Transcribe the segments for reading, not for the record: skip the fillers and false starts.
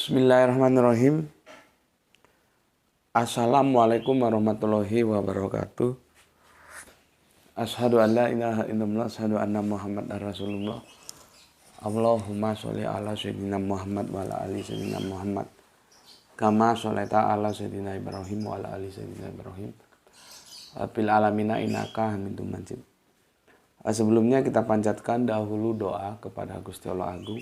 Bismillahirrahmanirrahim. Assalamualaikum warahmatullahi wabarakatuh. Asyhadu an la ilaha illallah, asyhadu anna Muhammadar Rasulullah. Allahumma sholli ala sayyidina Muhammad wa ala ali sayyidina Muhammad. Kama sholaita ala sayyidina Ibrahim wa ala ali sayyidina Ibrahim. Fil alamina innaka Hamidum Majid. Sebelumnya kita panjatkan dahulu doa kepada Gusti Allah Agung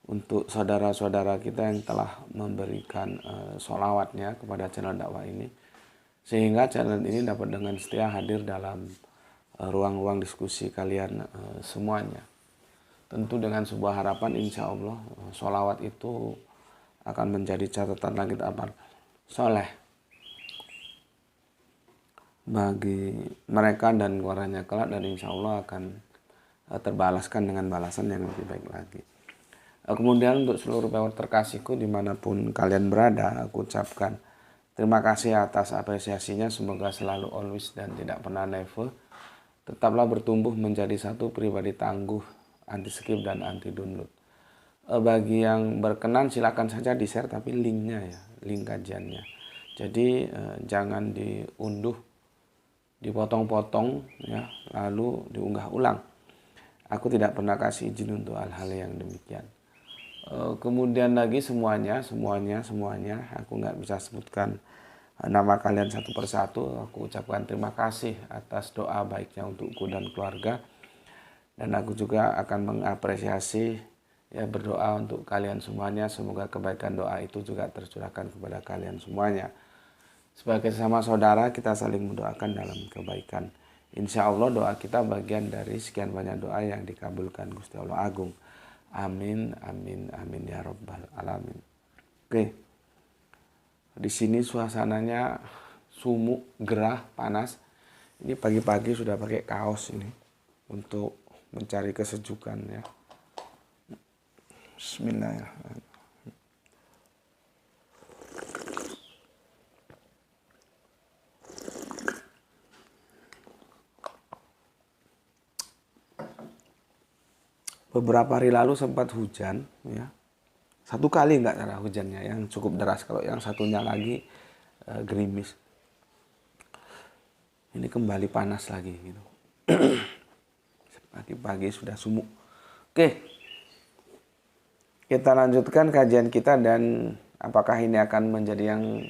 untuk saudara-saudara kita yang telah memberikan sholawatnya kepada channel dakwah ini, sehingga channel ini dapat dengan setia hadir dalam ruang-ruang diskusi kalian semuanya. Tentu dengan sebuah harapan, insya Allah sholawat itu akan menjadi catatan langit amal soleh bagi mereka dan keluarganya kelak, dan insya Allah akan terbalaskan dengan balasan yang lebih baik lagi. Kemudian untuk seluruh pewarta terkasihku dimanapun kalian berada, aku ucapkan terima kasih atas apresiasinya. Semoga selalu always dan tidak pernah never tetaplah bertumbuh menjadi satu pribadi tangguh, anti skip dan anti download. Bagi yang berkenan silakan saja di share, tapi linknya ya, link kajiannya. Jadi jangan diunduh, dipotong-potong ya, lalu diunggah ulang. Aku tidak pernah kasih izin untuk hal-hal yang demikian. Kemudian lagi semuanya aku nggak bisa sebutkan nama kalian satu persatu. Aku ucapkan terima kasih atas doa baiknya untukku dan keluarga, dan aku juga akan mengapresiasi ya, berdoa untuk kalian semuanya. Semoga kebaikan doa itu juga tercurahkan kepada kalian semuanya. Sebagai sesama saudara, kita saling mendoakan dalam kebaikan. Insya Allah doa kita bagian dari sekian banyak doa yang dikabulkan Gusti Allah Agung. Amin, amin, amin ya Rabbal alamin. Oke, di sini suasananya sumuk, gerah, panas. Ini pagi-pagi sudah pakai kaos ini untuk mencari kesejukan ya. Bismillahirrahmanirrahim. Beberapa hari lalu sempat hujan ya. Satu kali enggak cara hujannya yang cukup deras, kalau yang satunya lagi gerimis. Ini kembali panas lagi gitu. Pagi-pagi sudah sumuk. Oke. Kita lanjutkan kajian kita, dan apakah ini akan menjadi yang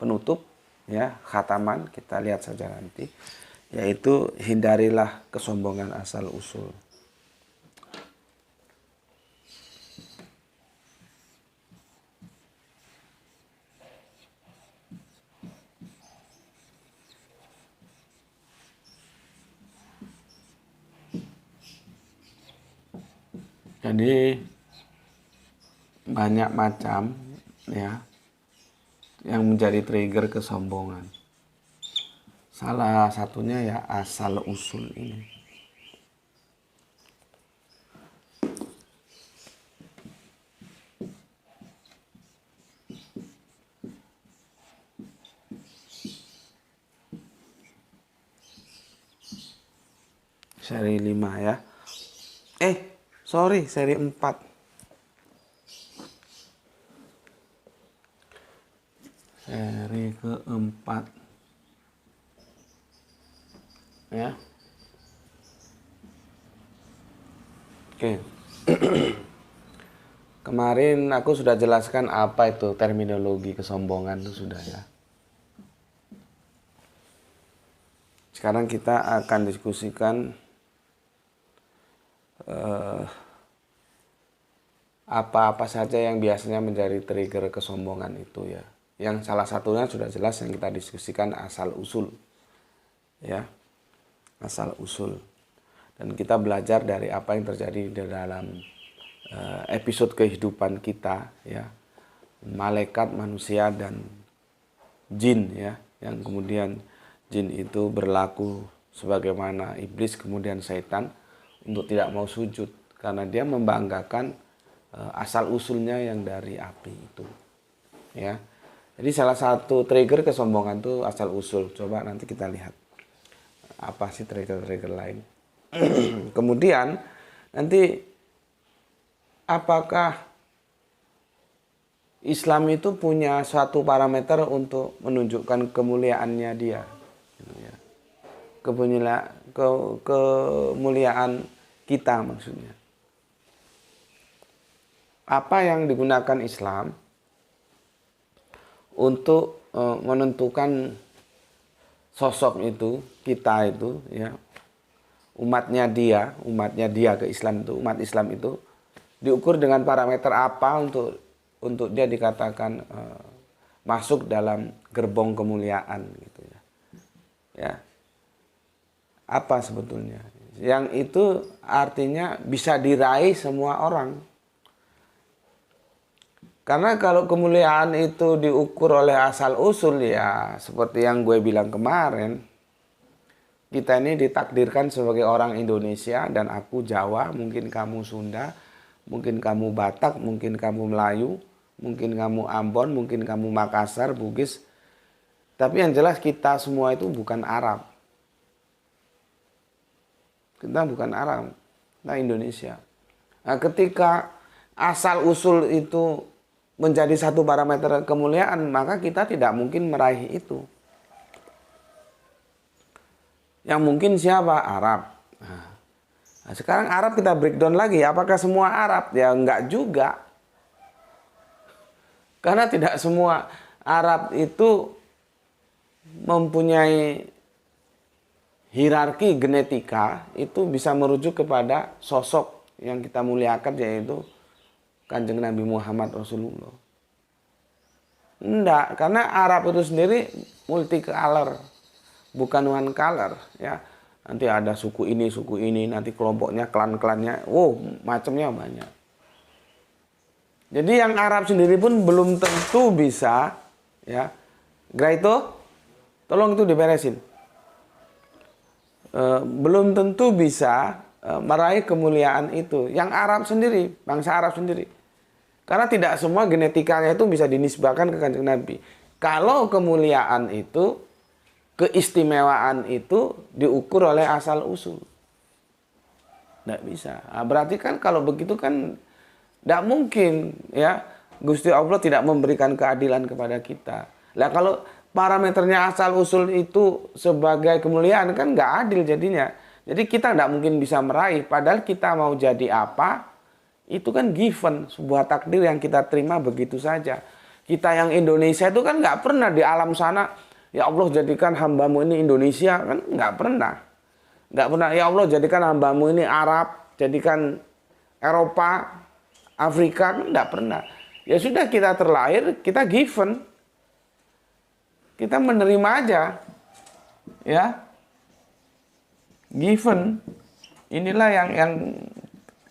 penutup ya, khataman, kita lihat saja nanti. Yaitu hindarilah kesombongan asal usul. Jadi banyak macam ya yang menjadi trigger kesombongan. Salah satunya ya asal usul ini. Seri 5 ya. Sorry, seri 4. Seri keempat. Ya. Oke. Kemarin aku sudah jelaskan apa itu terminologi kesombongan itu sudah ya. Sekarang kita akan diskusikan apa-apa saja yang biasanya menjadi trigger kesombongan itu ya. Yang salah satunya sudah jelas yang kita diskusikan, asal usul ya, asal usul. Dan kita belajar dari apa yang terjadi di dalam episode kehidupan kita ya, malaikat, manusia, dan jin ya, yang kemudian jin itu berlaku sebagaimana iblis kemudian setan untuk tidak mau sujud karena dia membanggakan asal usulnya yang dari api itu ya. Jadi salah satu trigger kesombongan itu asal usul. Coba nanti kita lihat apa sih trigger-trigger lain. Kemudian nanti apakah Islam itu punya suatu parameter untuk menunjukkan kemuliaannya dia, gitu ya. Kemuliaan kita maksudnya. Apa yang digunakan Islam untuk menentukan sosok itu, kita itu, ya, umatnya dia ke Islam itu, umat Islam itu diukur dengan parameter apa untuk dia dikatakan masuk dalam gerbong kemuliaan, gitu ya. Ya. Apa sebetulnya? Yang itu artinya bisa diraih semua orang. Karena kalau kemuliaan itu diukur oleh asal usul, ya seperti yang gue bilang kemarin, kita ini ditakdirkan sebagai orang Indonesia dan aku Jawa, mungkin kamu Sunda, mungkin kamu Batak, mungkin kamu Melayu, mungkin kamu Ambon, mungkin kamu Makassar, Bugis. Tapi yang jelas kita semua itu bukan Arab. Kita bukan Arab, kita Indonesia. Nah, ketika asal usul itu menjadi satu parameter kemuliaan, maka kita tidak mungkin meraih itu. Yang mungkin siapa? Arab. Nah, sekarang Arab kita breakdown lagi. Apakah semua Arab? Ya enggak juga. Karena tidak semua Arab itu mempunyai hierarki genetika itu bisa merujuk kepada sosok yang kita muliakan, yaitu Kanjeng Nabi Muhammad Rasulullah. Enggak, karena Arab itu sendiri multi color, bukan one color, ya. Nanti ada suku ini, nanti kelompoknya, klan-klannya, macamnya banyak. Jadi yang Arab sendiri pun belum tentu bisa, ya. Graito, tolong itu diberesin. Belum tentu bisa meraih kemuliaan itu. Yang Arab sendiri, bangsa Arab sendiri. Karena tidak semua genetikanya itu bisa dinisbahkan ke Kanjeng Nabi. Kalau kemuliaan itu, keistimewaan itu diukur oleh asal usul. Tidak bisa. Nah, berarti kan kalau begitu kan tidak mungkin, ya, Gusti Allah tidak memberikan keadilan kepada kita. Lah kalau parameternya asal usul itu sebagai kemuliaan kan nggak adil jadinya. Jadi kita tidak mungkin bisa meraih. Padahal kita mau jadi apa, itu kan given, sebuah takdir yang kita terima begitu saja. Kita yang Indonesia itu kan nggak pernah di alam sana, ya Allah jadikan hambamu ini Indonesia, kan nggak pernah. Nggak pernah, ya Allah jadikan hambamu ini Arab, jadikan Eropa, Afrika, kan nggak pernah. Ya sudah, kita terlahir, kita given. Kita menerima aja. Ya. Given. Inilah yang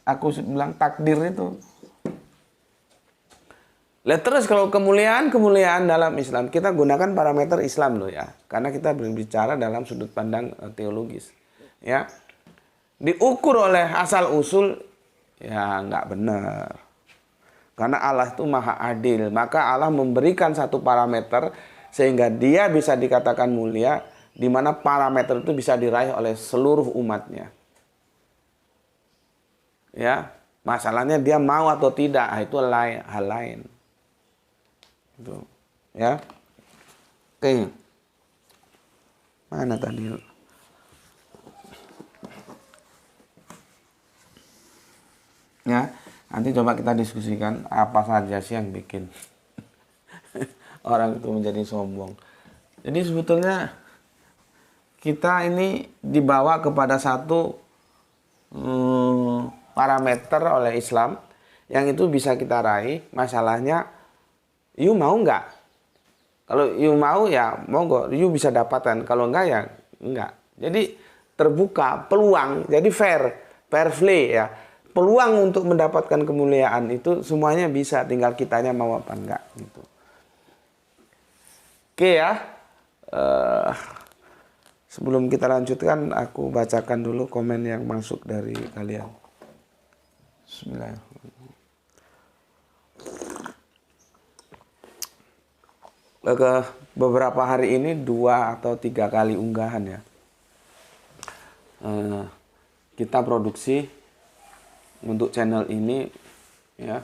aku bilang takdir itu. Lihat terus kalau kemuliaan dalam Islam, kita gunakan parameter Islam loh, ya. Karena kita berbicara dalam sudut pandang teologis. Ya. Diukur oleh asal usul, ya nggak benar. Karena Allah itu maha adil. Maka Allah memberikan satu parameter sehingga dia bisa dikatakan mulia, di mana parameter itu bisa diraih oleh seluruh umatnya. Ya, masalahnya dia mau atau tidak, itu hal lain. Itu, ya. Oke. Mana tadi? Ya, nanti coba kita diskusikan apa saja sih yang bikin orang itu menjadi sombong. Jadi sebetulnya kita ini dibawa kepada satu parameter oleh Islam yang itu bisa kita raih. Masalahnya, you mau nggak? Kalau you mau, ya monggo, you bisa dapatkan. Kalau enggak, ya enggak. Jadi terbuka peluang, jadi fair play, ya. Peluang untuk mendapatkan kemuliaan itu semuanya bisa, tinggal kitanya mau apa enggak gitu. Oke, ya. Sebelum kita lanjutkan, aku bacakan dulu komen yang masuk dari kalian. Bismillahirrahmanirrahim. Beberapa hari ini 2 atau 3 kali unggahan, ya. Kita produksi untuk channel ini, ya,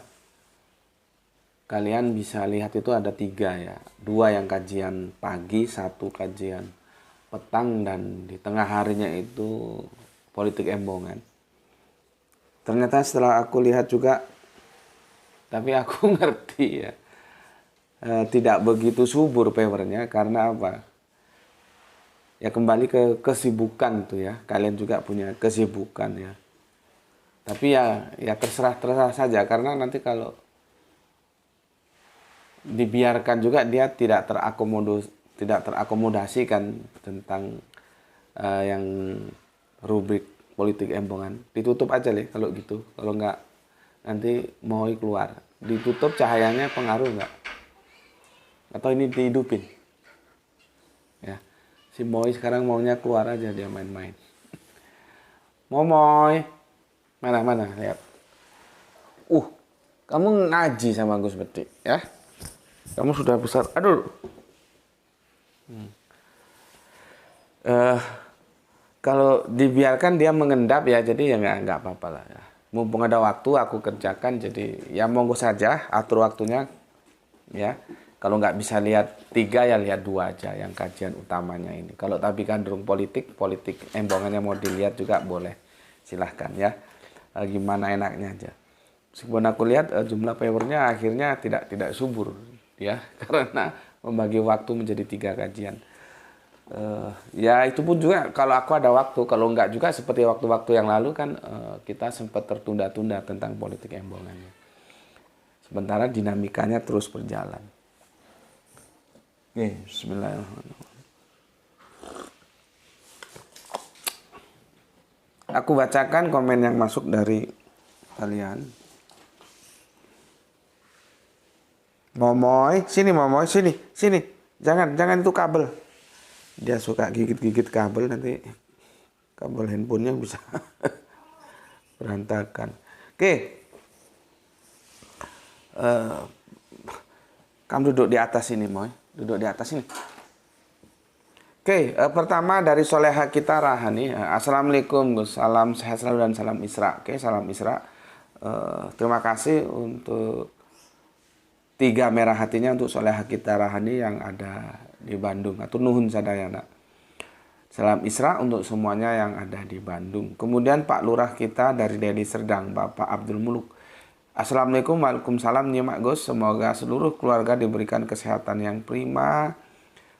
kalian bisa lihat itu ada 3 ya. 2 yang kajian pagi, 1 kajian petang, dan di tengah harinya itu politik embongan. Ternyata setelah aku lihat juga, tapi aku ngerti ya, tidak begitu subur powernya. Karena apa? Ya kembali ke kesibukan tuh ya. Kalian juga punya kesibukan ya. Tapi ya terserah saja, karena nanti kalau dibiarkan juga dia tidak terakomodasikan tentang yang rubrik politik embongan. Ditutup aja deh kalau gitu. Kalau nggak nanti mau keluar. Ditutup, cahayanya pengaruh nggak? Atau ini dihidupin? Ya, si Moy sekarang maunya keluar aja, dia main-main. Momoy, mana lihat. Kamu ngaji sama Gus Bedik ya? Kamu sudah besar. Aduh. Kalau dibiarkan dia mengendap ya, jadi ya nggak apa-apa lah ya. Mumpung ada waktu aku kerjakan, jadi ya monggo saja atur waktunya ya. Kalau nggak bisa lihat 3 ya lihat 2 aja yang kajian utamanya ini. Kalau tapi gandrung politik embongannya mau dilihat juga boleh, silahkan ya. Gimana enaknya aja. Meskipun aku lihat jumlah powernya akhirnya tidak subur ya, karena membagi waktu menjadi 3 kajian. Ya itu pun juga kalau aku ada waktu, kalau enggak juga seperti waktu-waktu yang lalu kan kita sempat tertunda-tunda tentang politik embongannya. Sementara dinamikanya terus berjalan. Oke, bismillahirrahmanirrahim. Aku bacakan komen yang masuk dari kalian. Momoy, sini Momoy, sini. Jangan itu kabel. Dia suka gigit-gigit kabel, nanti kabel handphonenya bisa berantakan. Oke. Kamu duduk di atas ini, Moy. Duduk di atas ini. Oke, pertama dari Soleha kita Rahani. Assalamualaikum, Gus. Salam sehat selalu dan salam Isra. Oke, salam Isra. Terima kasih untuk 3 merah hatinya untuk Soleha kita Rahani yang ada di Bandung. Atau nuhun sadayana. Salam Isra untuk semuanya yang ada di Bandung. Kemudian Pak Lurah kita dari Deli Serdang, Bapak Abdul Muluk. Assalamualaikum, waalaikumsalam, nyimak Gus. Semoga seluruh keluarga diberikan kesehatan yang prima,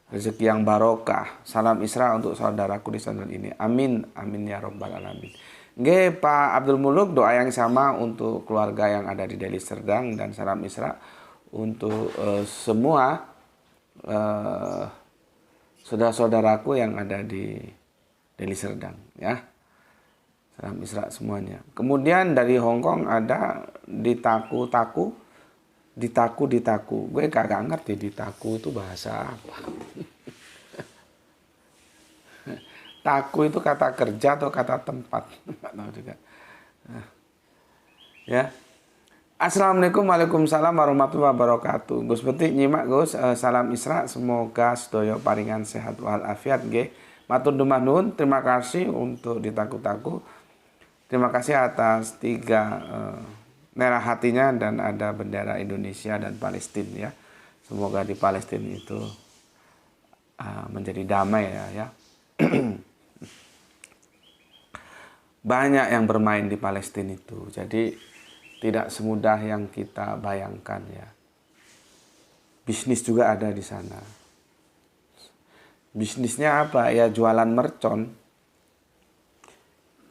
rezeki yang barokah. Salam Isra untuk saudaraku di channel ini. Amin, amin ya robbal alamin. Nggih, Pak Abdul Muluk, doa yang sama untuk keluarga yang ada di Deli Serdang, dan salam Isra untuk semua saudara-saudaraku yang ada di Deli Serdang ya. Salam Isra semuanya. Kemudian dari Hong Kong ada Ditaku. Gue kagak ngerti Ditaku itu bahasa apa. Taku itu kata kerja atau kata tempat? Enggak tahu juga. Ya. Assalamualaikum, waalaikumsalam warahmatullahi wabarakatuh. Gus Bedik nyimak Gus, salam Isra, semoga sedoyo paringan sehat walafiat nggih. Matur nuwun nuhun, terima kasih untuk Ditaku. Terima kasih atas 3 merah hatinya, dan ada bendera Indonesia dan Palestina ya. Semoga di Palestina itu menjadi damai ya. Banyak yang bermain di Palestina itu, jadi tidak semudah yang kita bayangkan ya. Bisnis juga ada di sana. Bisnisnya apa? Ya jualan mercon.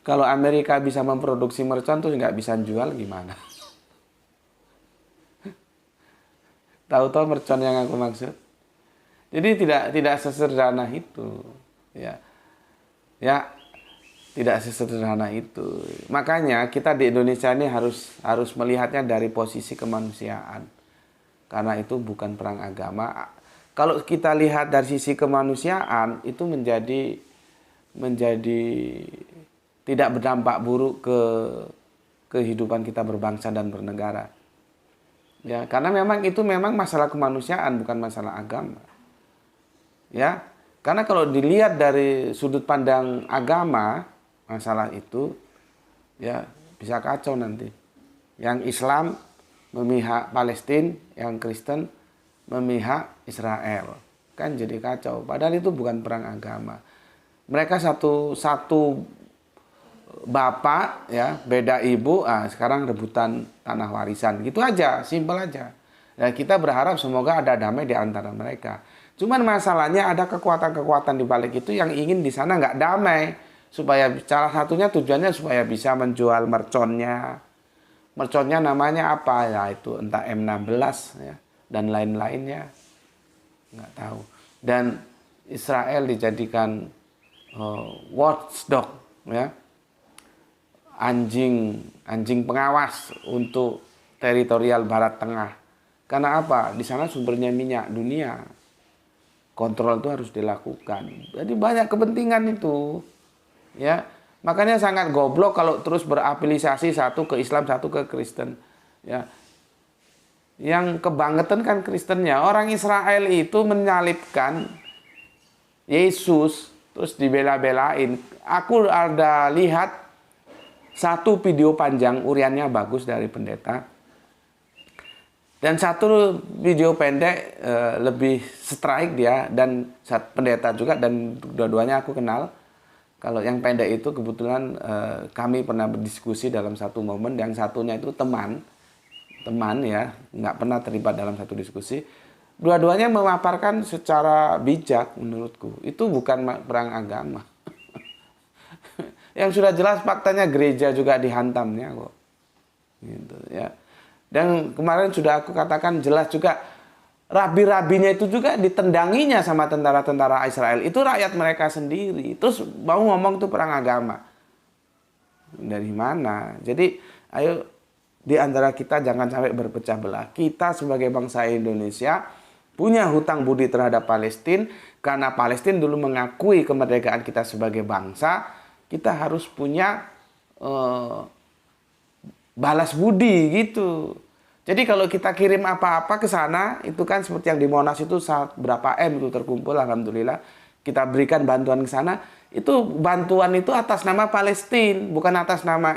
Kalau Amerika bisa memproduksi mercon tuh nggak bisa jual gimana? Tahu-tahu mercon yang aku maksud. Jadi tidak sesederhana itu ya. Ya, tidak sesederhana itu. Makanya kita di Indonesia ini harus melihatnya dari posisi kemanusiaan. Karena itu bukan perang agama. Kalau kita lihat dari sisi kemanusiaan, itu menjadi tidak berdampak buruk ke kehidupan kita berbangsa dan bernegara. Ya, karena itu memang masalah kemanusiaan, bukan masalah agama. Ya, karena kalau dilihat dari sudut pandang agama, masalah itu ya bisa kacau nanti. Yang Islam memihak Palestina, yang Kristen memihak Israel. Kan jadi kacau. Padahal itu bukan perang agama. Mereka satu bapak ya, beda ibu, sekarang rebutan tanah warisan. Gitu aja, simpel aja. Ya, kita berharap semoga ada damai di antara mereka. Cuman masalahnya ada kekuatan-kekuatan di balik itu yang ingin di sana nggak damai. Supaya salah satunya tujuannya supaya bisa menjual merconnya. Merconnya namanya apa ya, itu entah M16 ya, dan lain-lainnya. Nggak tahu. Dan Israel dijadikan watchdog ya. Anjing pengawas untuk teritorial Barat Tengah. Karena apa? Di sana sumbernya minyak dunia. Kontrol itu harus dilakukan. Jadi banyak kepentingan itu. Ya, makanya sangat goblok kalau terus berafiliasi satu ke Islam, satu ke Kristen. Ya. Yang kebangetan kan Kristennya. Orang Israel itu menyalibkan Yesus terus dibela-belain. Aku ada lihat satu video panjang, uriannya bagus dari pendeta. Dan satu video pendek lebih strike dia, dan pendeta juga, dan dua-duanya aku kenal. Kalau yang pendek itu kebetulan kami pernah berdiskusi dalam satu momen, yang satunya itu teman ya, nggak pernah terlibat dalam satu diskusi. Dua-duanya memaparkan secara bijak menurutku. Itu bukan perang agama. Yang sudah jelas faktanya gereja juga dihantamnya kok. Gitu ya. Dan kemarin sudah aku katakan jelas juga rabi-rabinya itu juga ditendanginya sama tentara-tentara Israel. Itu rakyat mereka sendiri. Terus mau ngomong itu perang agama. Dari mana? Jadi ayo di antara kita jangan sampai berpecah belah. Kita sebagai bangsa Indonesia punya hutang budi terhadap Palestina. Karena Palestina dulu mengakui kemerdekaan kita sebagai bangsa. Kita harus punya balas budi gitu. Jadi kalau kita kirim apa-apa ke sana, itu kan seperti yang di Monas itu berapa M itu terkumpul, alhamdulillah. Kita berikan bantuan ke sana, itu bantuan itu atas nama Palestina, bukan atas nama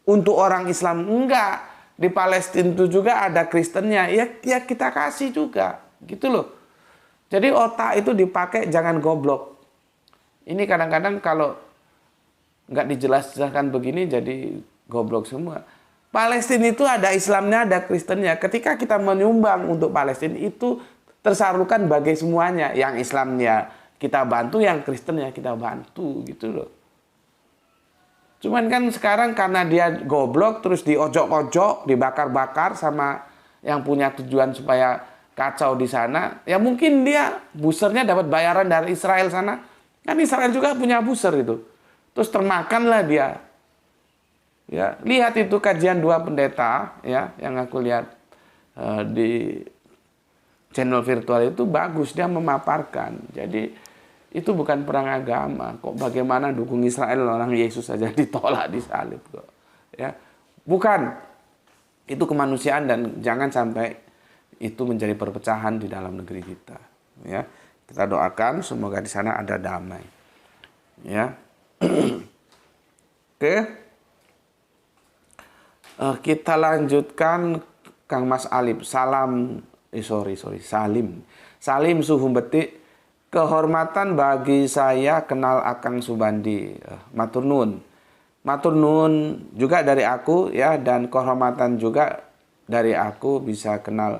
untuk orang Islam. Enggak. Di Palestina itu juga ada Kristennya, ya kita kasih juga, gitu loh. Jadi otak itu dipakai, jangan goblok. Ini kadang-kadang kalau nggak dijelaskan begini jadi goblok semua. Palestina itu ada Islamnya, ada Kristennya. Ketika kita menyumbang untuk Palestina itu tersalurkan bagi semuanya. Yang Islamnya kita bantu, yang Kristennya kita bantu, gitu loh. Cuman kan sekarang karena dia goblok terus diojok-ojok, dibakar-bakar sama yang punya tujuan supaya kacau di sana. Ya mungkin dia busernya dapat bayaran dari Israel sana. Kan Israel juga punya buser itu. Terus termakanlah dia. Ya, lihat itu kajian dua pendeta ya, yang aku lihat di channel virtual itu bagus, dia memaparkan. Jadi itu bukan perang agama. Kok bagaimana dukung Israel, orang Yesus saja ditolak, disalib kok. Ya. Bukan. Itu kemanusiaan dan jangan sampai itu menjadi perpecahan di dalam negeri kita. Ya. Kita doakan semoga di sana ada damai. Ya. Oke. Kita lanjutkan Kang Mas Alip. Salim. Salim suhu betik. Kehormatan bagi saya kenal Akang Subandi. Matur nuwun. Matur nuwun juga dari aku ya, dan kehormatan juga dari aku bisa kenal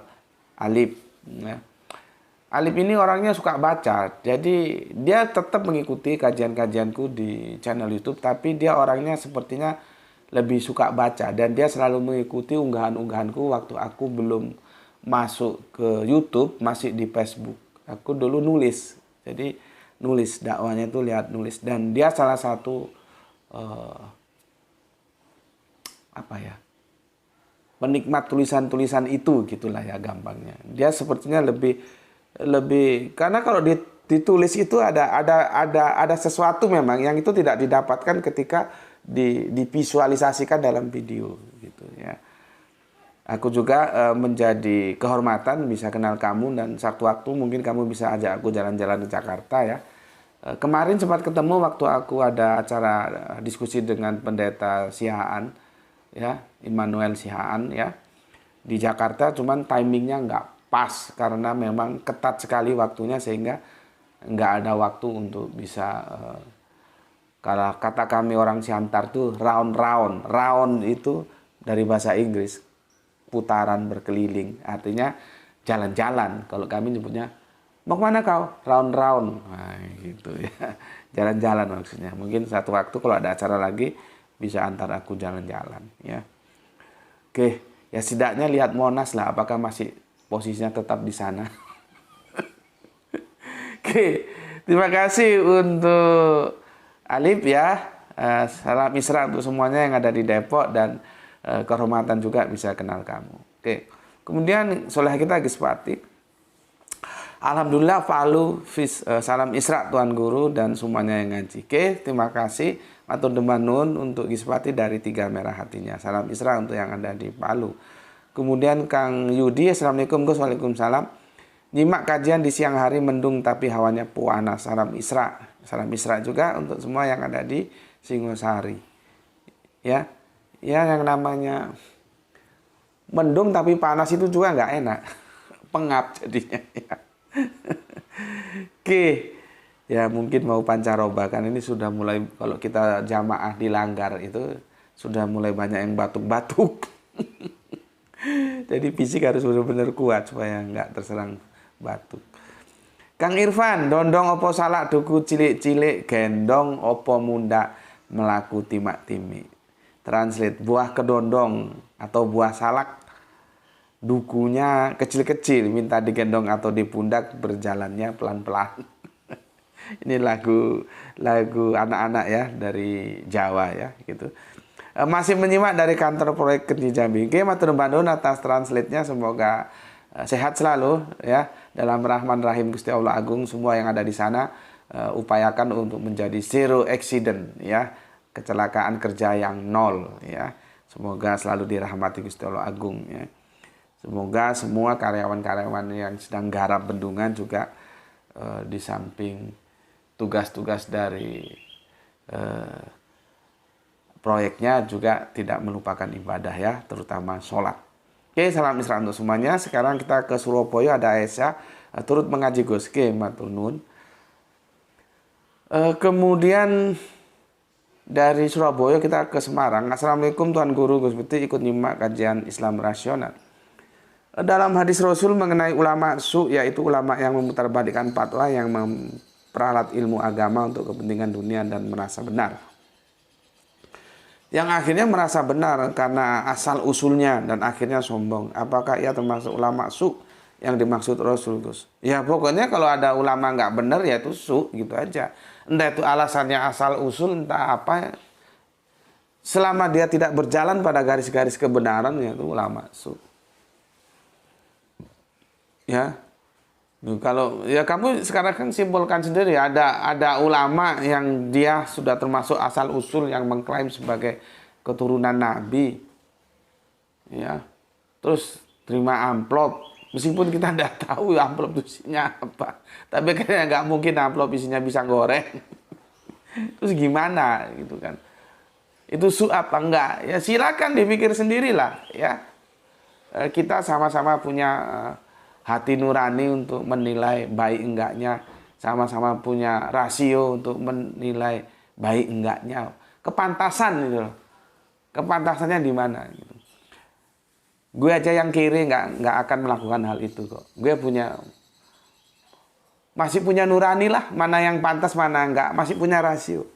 Alip. Ya. Alip ini orangnya suka baca, jadi dia tetap mengikuti kajian-kajianku di channel YouTube, tapi dia orangnya sepertinya lebih suka baca, dan dia selalu mengikuti unggahan-unggahanku waktu aku belum masuk ke YouTube, masih di Facebook. Aku dulu nulis, jadi nulis dakwahnya itu lihat nulis, dan dia salah satu penikmat tulisan-tulisan itu, gitulah ya gampangnya. Dia sepertinya lebih karena kalau ditulis itu ada sesuatu memang yang itu tidak didapatkan ketika divisualisasikan dalam video gitu ya. Aku juga menjadi kehormatan bisa kenal kamu, dan sewaktu-waktu mungkin kamu bisa ajak aku jalan-jalan ke Jakarta ya. Kemarin sempat ketemu waktu aku ada acara diskusi dengan pendeta Sihaan ya, Immanuel Sihaan ya. di Jakarta, cuman timingnya nggak pas karena memang ketat sekali waktunya sehingga nggak ada waktu untuk bisa kalau kata kami orang Siantar tuh round-round. Round itu dari bahasa Inggris putaran berkeliling, artinya jalan-jalan. Kalau kami nyebutnya mau kemana kau? Round-round. Nah, gitu ya. Jalan-jalan maksudnya. Mungkin satu waktu kalau ada acara lagi bisa antar aku jalan-jalan ya. Oke, ya setidaknya lihat Monas lah apakah masih posisinya tetap di sana. Oke, terima kasih untuk Alif ya. Salam Isra untuk semuanya yang ada di Depok dan kehormatan juga bisa kenal kamu. Oke. Kemudian soleh kita Gispati. Alhamdulillah Falu salam Isra Tuan Guru dan semuanya yang ngaji. Oke, terima kasih matur demanun untuk Gispati dari Tiga Merah Hatinya. Salam Isra untuk yang ada di Palu. Kemudian Kang Yudi, Assalamualaikum Gus, Waalaikumsalam. Nyimak kajian di siang hari mendung tapi hawanya puana. Salam Isra. Salam Isra juga untuk semua yang ada di Singosari. Ya, ya yang namanya mendung tapi panas itu juga nggak enak. Pengap jadinya. Ya. Oke. Ya mungkin mau pancaroba kan ini sudah mulai kalau kita jamaah di Langgar itu sudah mulai banyak yang batuk-batuk. Jadi fisik harus benar-benar kuat supaya nggak terserang batuk. Kang Irfan, dondong opo salak duku cilik-cilik gendong opo munda melaku timak-timi. Translate, buah kedondong atau buah salak dukunya kecil-kecil minta digendong atau di pundak berjalannya pelan-pelan. Ini lagu anak-anak ya dari Jawa ya gitu. Masih menyimak dari kantor proyek Kerja Jambi. Oke, matur nuwun atas translate-nya, semoga sehat selalu ya. Dalam Rahman Rahim Gusti Allah Agung, semua yang ada di sana upayakan untuk menjadi zero accident ya. Kecelakaan kerja yang nol ya. Semoga selalu dirahmati Gusti Allah Agung ya. Semoga semua karyawan-karyawan yang sedang garap bendungan juga di samping tugas-tugas dari proyeknya juga tidak melupakan ibadah ya, terutama sholat. Oke, salam Isra untuk semuanya. Sekarang kita ke Surabaya, ada Aisyah turut mengaji Gus. Oke, matur nuwun. Kemudian dari Surabaya kita ke Semarang. Assalamualaikum Tuan Guru Gus Putih, ikut nyimak kajian Islam rasional. Dalam hadis Rasul mengenai ulama su, yaitu ulama yang memutarbalikkan fatwa yang memperalat ilmu agama untuk kepentingan dunia dan merasa benar. Yang akhirnya merasa benar karena asal usulnya dan akhirnya sombong. Apakah ia termasuk ulama su yang dimaksud Rasul Gus? Ya pokoknya kalau ada ulama nggak benar ya itu su gitu aja. Entah itu alasannya asal usul entah apa. Selama dia tidak berjalan pada garis-garis kebenaran ya itu ulama su. Ya. Kalau ya kamu sekarang kan simpulkan sendiri ada ulama yang dia sudah termasuk asal usul yang mengklaim sebagai keturunan Nabi, ya, terus terima amplop meskipun kita tidak tahu amplop isinya apa, tapi kayaknya nggak mungkin amplop isinya bisa goreng, terus gimana gitu kan? Itu su apa enggak? Ya silakan dipikir sendirilah, ya. Kita sama-sama punya hati nurani untuk menilai baik enggaknya, sama-sama punya rasio untuk menilai baik enggaknya, kepantasan gitu loh, kepantasannya di mana gitu. Gue aja yang kiri nggak akan melakukan hal itu kok. Gue masih punya nurani lah, mana yang pantas mana enggak, masih punya rasio.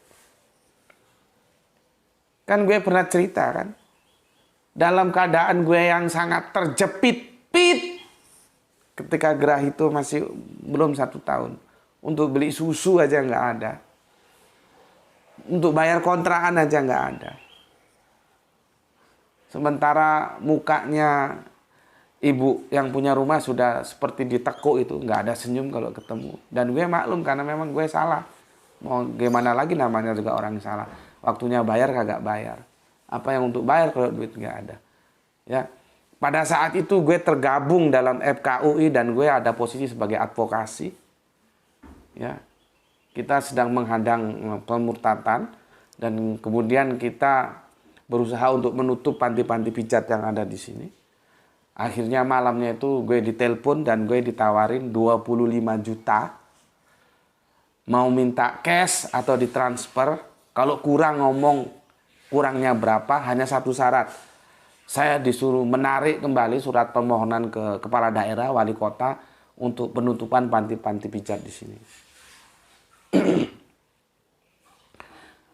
Kan gue pernah cerita kan, dalam keadaan gue yang sangat terjepit ketika gerah itu masih belum 1 tahun. Untuk beli susu aja nggak ada. Untuk bayar kontrakan aja nggak ada. Sementara mukanya ibu yang punya rumah sudah seperti ditekuk itu. Nggak ada senyum kalau ketemu. Dan gue maklum karena memang gue salah. Mau gimana lagi namanya juga orang salah. Waktunya bayar kagak bayar. Apa yang untuk bayar kalau duit nggak ada. Ya. Pada saat itu gue tergabung dalam FKUI dan gue ada posisi sebagai advokasi. Ya. Kita sedang menghadang pemurtatan dan kemudian kita berusaha untuk menutup panti-panti pijat yang ada di sini. Akhirnya malamnya itu gue ditelepon dan gue ditawarin 25 juta. Mau minta cash atau ditransfer. Kalau kurang ngomong kurangnya berapa, hanya satu syarat. Saya disuruh menarik kembali surat permohonan ke kepala daerah, wali kota untuk penutupan panti-panti pijat di sini.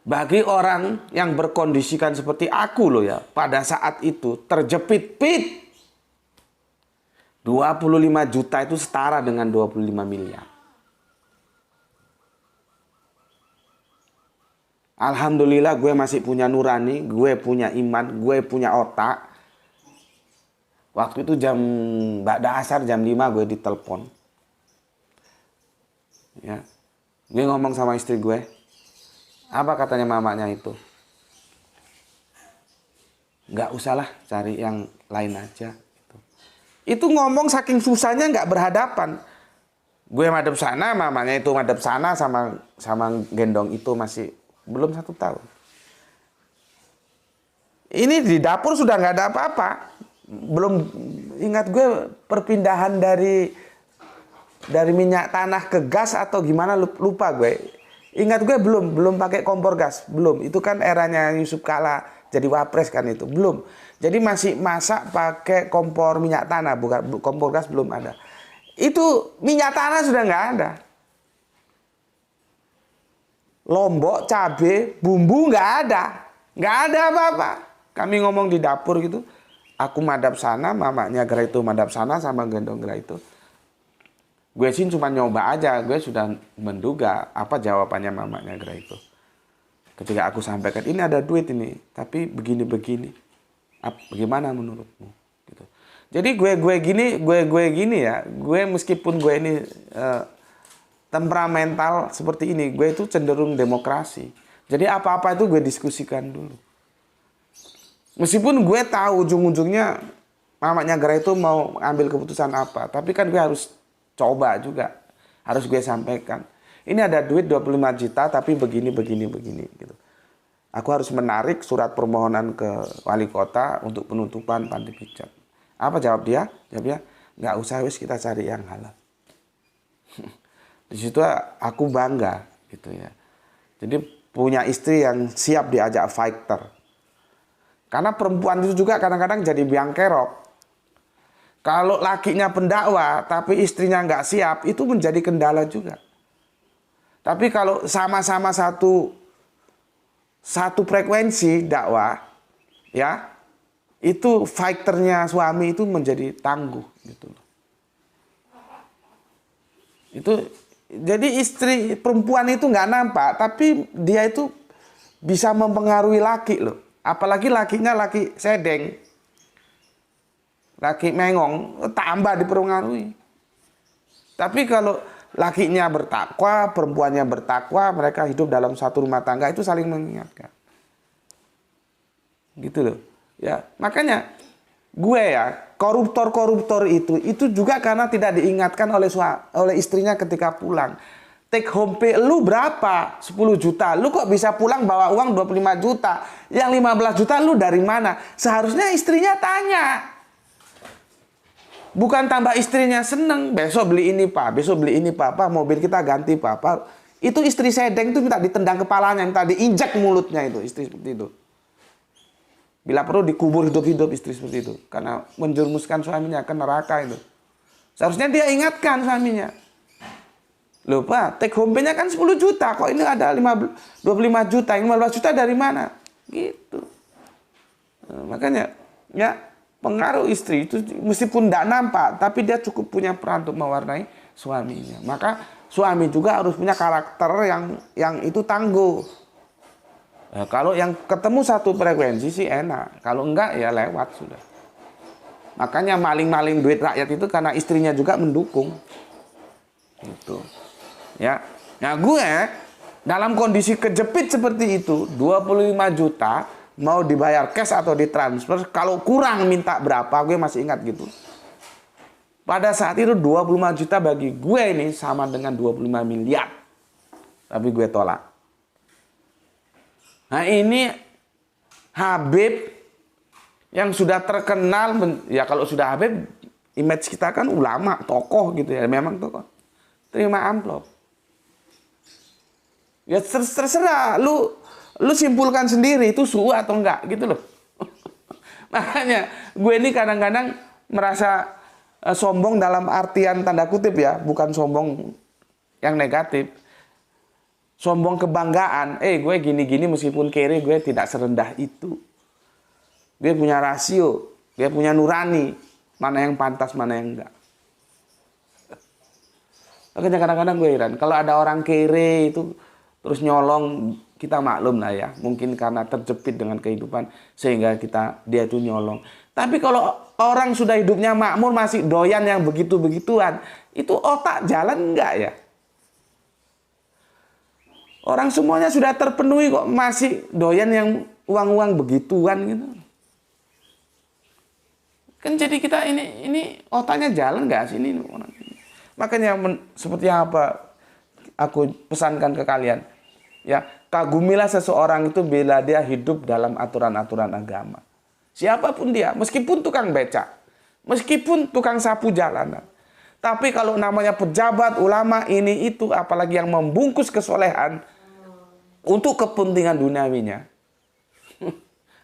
Bagi orang yang berkondisikan seperti aku loh ya, pada saat itu terjepit-pit. 25 juta itu setara dengan 25 miliar. Alhamdulillah gue masih punya nurani, gue punya iman, gue punya otak. Waktu itu jam ba'da asar jam 5 gue ditelepon. Ya. Gue ngomong sama istri gue. Apa katanya mamanya itu? Nggak usahlah, cari yang lain aja. Itu ngomong saking susahnya nggak berhadapan. Gue madep sana, mamanya itu madep sana, sama gendong itu masih belum 1 tahun. Ini di dapur sudah nggak ada apa-apa. Belum, ingat gue perpindahan dari minyak tanah ke gas atau gimana, lupa gue. Ingat gue belum pakai kompor gas, belum. Itu kan eranya Yusuf Kala jadi wapres kan itu, belum. Jadi masih masak pakai kompor minyak tanah, bukan kompor gas, belum ada. Itu minyak tanah sudah nggak ada. Lombok, cabe, bumbu nggak ada apa-apa. Kami ngomong di dapur gitu. Aku madap sana, mamanya Gra itu madap sana sama gendong Gra itu. Gue sih cuma nyoba aja, gue sudah menduga apa jawabannya mamanya Gra itu. Ketika aku sampaikan, ini ada duit ini, tapi begini-begini. Bagaimana menurutmu? Gitu. Jadi gue gini ya, gue meskipun gue ini temperamental seperti ini, gue itu cenderung demokrasi. Jadi apa-apa itu gue diskusikan dulu. Meskipun gue tahu ujung-ujungnya mamanya Gra itu mau ambil keputusan apa, tapi kan gue harus coba juga, harus gue sampaikan. Ini ada duit 25 juta tapi begini gitu. Aku harus menarik surat permohonan ke wali kota untuk penutupan panti pijat. Apa jawab dia? Jawabnya, nggak usah, wis kita cari yang halal. Di situ aku bangga gitu ya. Jadi punya istri yang siap diajak fighter. Karena perempuan itu juga kadang-kadang jadi biang kerok. Kalau lakinya pendakwah tapi istrinya nggak siap, itu menjadi kendala juga. Tapi kalau sama-sama satu frekuensi dakwah, ya, itu fighternya suami itu menjadi tangguh gitu. Itu jadi istri perempuan itu nggak nampak, tapi dia itu bisa mempengaruhi laki loh. Apalagi lakinya laki sedeng, laki mengong, tambah dipengaruhi. Tapi kalau lakinya bertakwa, perempuannya bertakwa, mereka hidup dalam satu rumah tangga, itu saling mengingatkan. Gitu loh. Ya, makanya gue ya, koruptor itu juga karena tidak diingatkan oleh istrinya ketika pulang. Take home pay lu berapa? 10 juta. Lu kok bisa pulang bawa uang 25 juta? Yang 15 juta lu dari mana? Seharusnya istrinya tanya. Bukan tambah istrinya seneng, besok beli ini pak, besok beli ini pak, mobil kita ganti pak. Itu istri sedeng itu minta ditendang kepalanya, minta diinjak mulutnya itu, istri seperti itu. Bila perlu dikubur hidup-hidup istri seperti itu, karena menjerumuskan suaminya ke neraka itu. Seharusnya dia ingatkan suaminya. Loh pak, take home pay-nya kan 10 juta, kok ini ada 25 juta, 15 juta dari mana? Gitu. Makanya, ya, pengaruh istri itu meskipun tidak nampak, tapi dia cukup punya peran untuk mewarnai suaminya. Maka suami juga harus punya karakter yang itu tangguh. Nah, kalau yang ketemu satu frekuensi sih enak, kalau enggak ya lewat sudah. Makanya maling-maling duit rakyat itu karena istrinya juga mendukung. Gitu. Ya. Nah gue dalam kondisi kejepit seperti itu, 25 juta mau dibayar cash atau ditransfer, kalau kurang minta berapa, gue masih ingat gitu. Pada saat itu 25 juta bagi gue ini sama dengan 25 miliar. Tapi gue tolak. Nah ini Habib Yang sudah terkenal, ya kalau sudah Habib, image kita kan ulama, tokoh gitu ya, memang tokoh. Terima amplop. Ya terserah, lu simpulkan sendiri itu su'u atau enggak gitu loh. Makanya gue ini kadang-kadang merasa sombong dalam artian tanda kutip ya, bukan sombong yang negatif. Sombong kebanggaan, gue gini-gini meskipun kere gue tidak serendah itu. Dia punya rasio, dia punya nurani, mana yang pantas, mana yang enggak. Makanya kadang-kadang gue heran, kalau ada orang kere itu terus nyolong, kita maklum lah ya. Mungkin karena terjepit dengan kehidupan sehingga dia itu nyolong. Tapi kalau orang sudah hidupnya makmur masih doyan yang begitu-begituan, itu otak jalan enggak ya? Orang semuanya sudah terpenuhi kok masih doyan yang uang-uang begituan gitu. Kan jadi kita ini otaknya jalan nggak sih ini orang ini. Makanya seperti apa aku pesankan ke kalian, ya kagumilah seseorang itu bila dia hidup dalam aturan-aturan agama. Siapapun dia, meskipun tukang becak, meskipun tukang sapu jalanan. Tapi kalau namanya pejabat, ulama, ini itu, apalagi yang membungkus kesolehan untuk kepentingan duniawinya,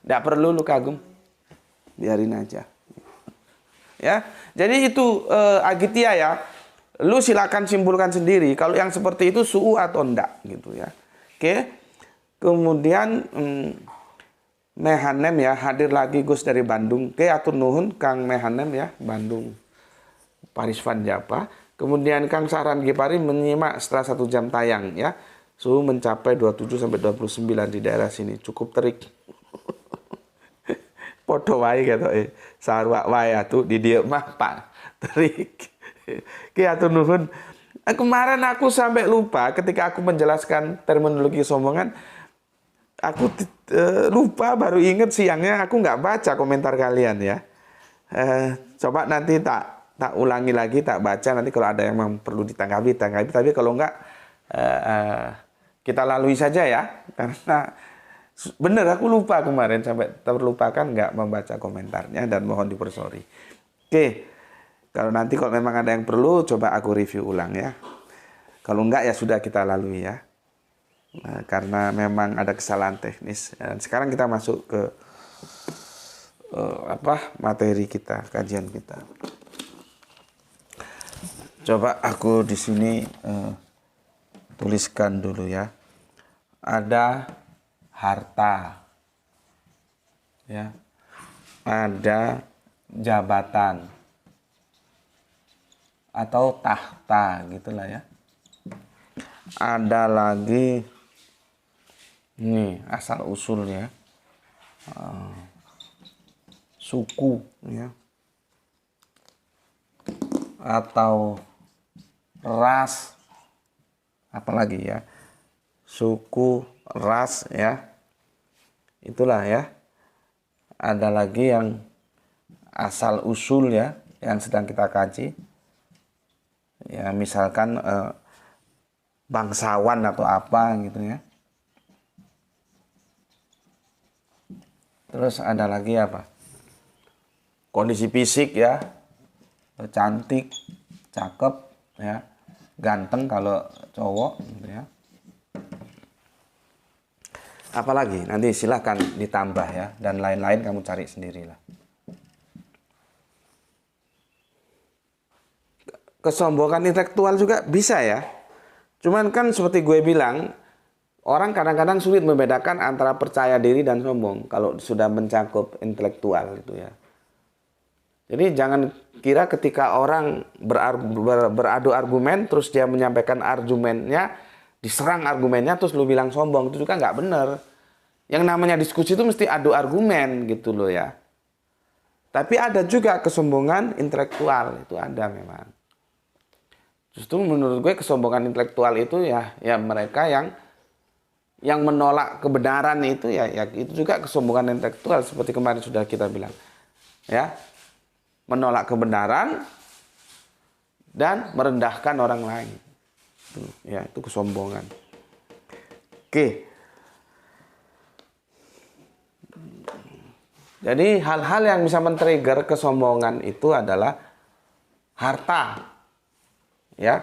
tidak perlu lu kagum, biarin aja. Ya, jadi itu Agitia ya. Lu silakan simpulkan sendiri kalau yang seperti itu su'u atau enggak gitu ya. Oke. Kemudian Mehanem ya, hadir lagi Gus dari Bandung. Oke, atur nuhun Kang Mehanem ya, Bandung. Parisvan Japa. Kemudian Kang Saran Gipari menyimak setelah 1 jam tayang ya. Suhu mencapai 27 sampai 29 di daerah sini. Cukup terik. Podo wae gitu sarwak wae atuh di dieu mah Pak terik. Ki atur nuhun. Kemarin aku sampai lupa ketika aku menjelaskan terminologi sombongan, aku lupa, baru inget siangnya aku nggak baca komentar kalian ya. Coba nanti tak ulangi lagi, tak baca, nanti kalau ada yang perlu ditanggapi. Tapi kalau nggak kita lalui saja ya, karena bener aku lupa kemarin, sampai terlupakan nggak membaca komentarnya dan mohon dipersori. Oke, kalau memang ada yang perlu coba aku review ulang ya. Kalau enggak ya sudah kita lalui ya. Nah, karena memang ada kesalahan teknis. Dan sekarang kita masuk ke materi kita, kajian kita. Coba aku di sini tuliskan dulu ya. Ada harta, ya, ada jabatan atau tahta gitulah ya. Ada lagi nih asal usulnya suku ya, atau ras, apalagi ya, suku, ras ya. Itulah ya. Ada lagi yang asal usul ya, yang sedang kita kaji. Ya misalkan bangsawan atau apa gitu ya. Terus ada lagi apa? Kondisi fisik ya. Cantik, cakep ya. Ganteng kalau cowok gitu ya. Apalagi nanti silahkan ditambah ya, dan lain-lain kamu cari sendirilah. Kesombongan intelektual juga bisa ya. Cuman kan seperti gue bilang, orang kadang-kadang sulit membedakan antara percaya diri dan sombong kalau sudah mencakup intelektual itu ya. Jadi jangan kira ketika orang beradu argumen terus dia menyampaikan argumennya, diserang argumennya terus lu bilang sombong, itu juga nggak bener. Yang namanya diskusi itu mesti adu argumen gitu loh ya. Tapi ada juga kesombongan intelektual, itu ada memang. Justru menurut gue kesombongan intelektual itu ya mereka yang menolak kebenaran itu ya itu juga kesombongan intelektual seperti kemarin sudah kita bilang. Ya. Menolak kebenaran dan merendahkan orang lain. Ya, itu kesombongan. Oke. Jadi hal-hal yang bisa men-trigger kesombongan itu adalah harta, ya,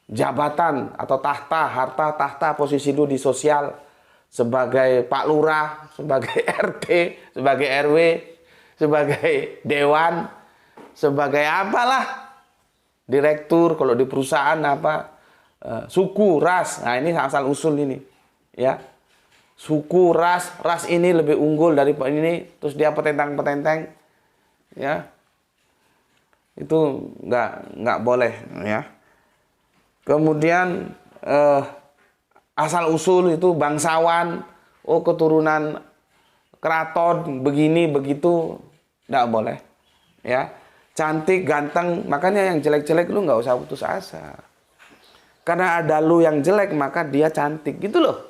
jabatan atau tahta, harta, tahta, posisi lu di sosial sebagai Pak Lurah, sebagai RT, sebagai RW, sebagai dewan, sebagai apalah, direktur kalau di perusahaan apa, suku, ras. Nah, ini asal usul ini, ya. Suku, ras ini lebih unggul dari ini, terus dia petentang-petenteng, ya. Itu nggak boleh, ya. Kemudian asal usul itu bangsawan, oh keturunan keraton begini begitu, nggak boleh, ya. Cantik, ganteng, makanya yang jelek-jelek lu nggak usah putus asa. Karena ada lu yang jelek maka dia cantik gitu loh.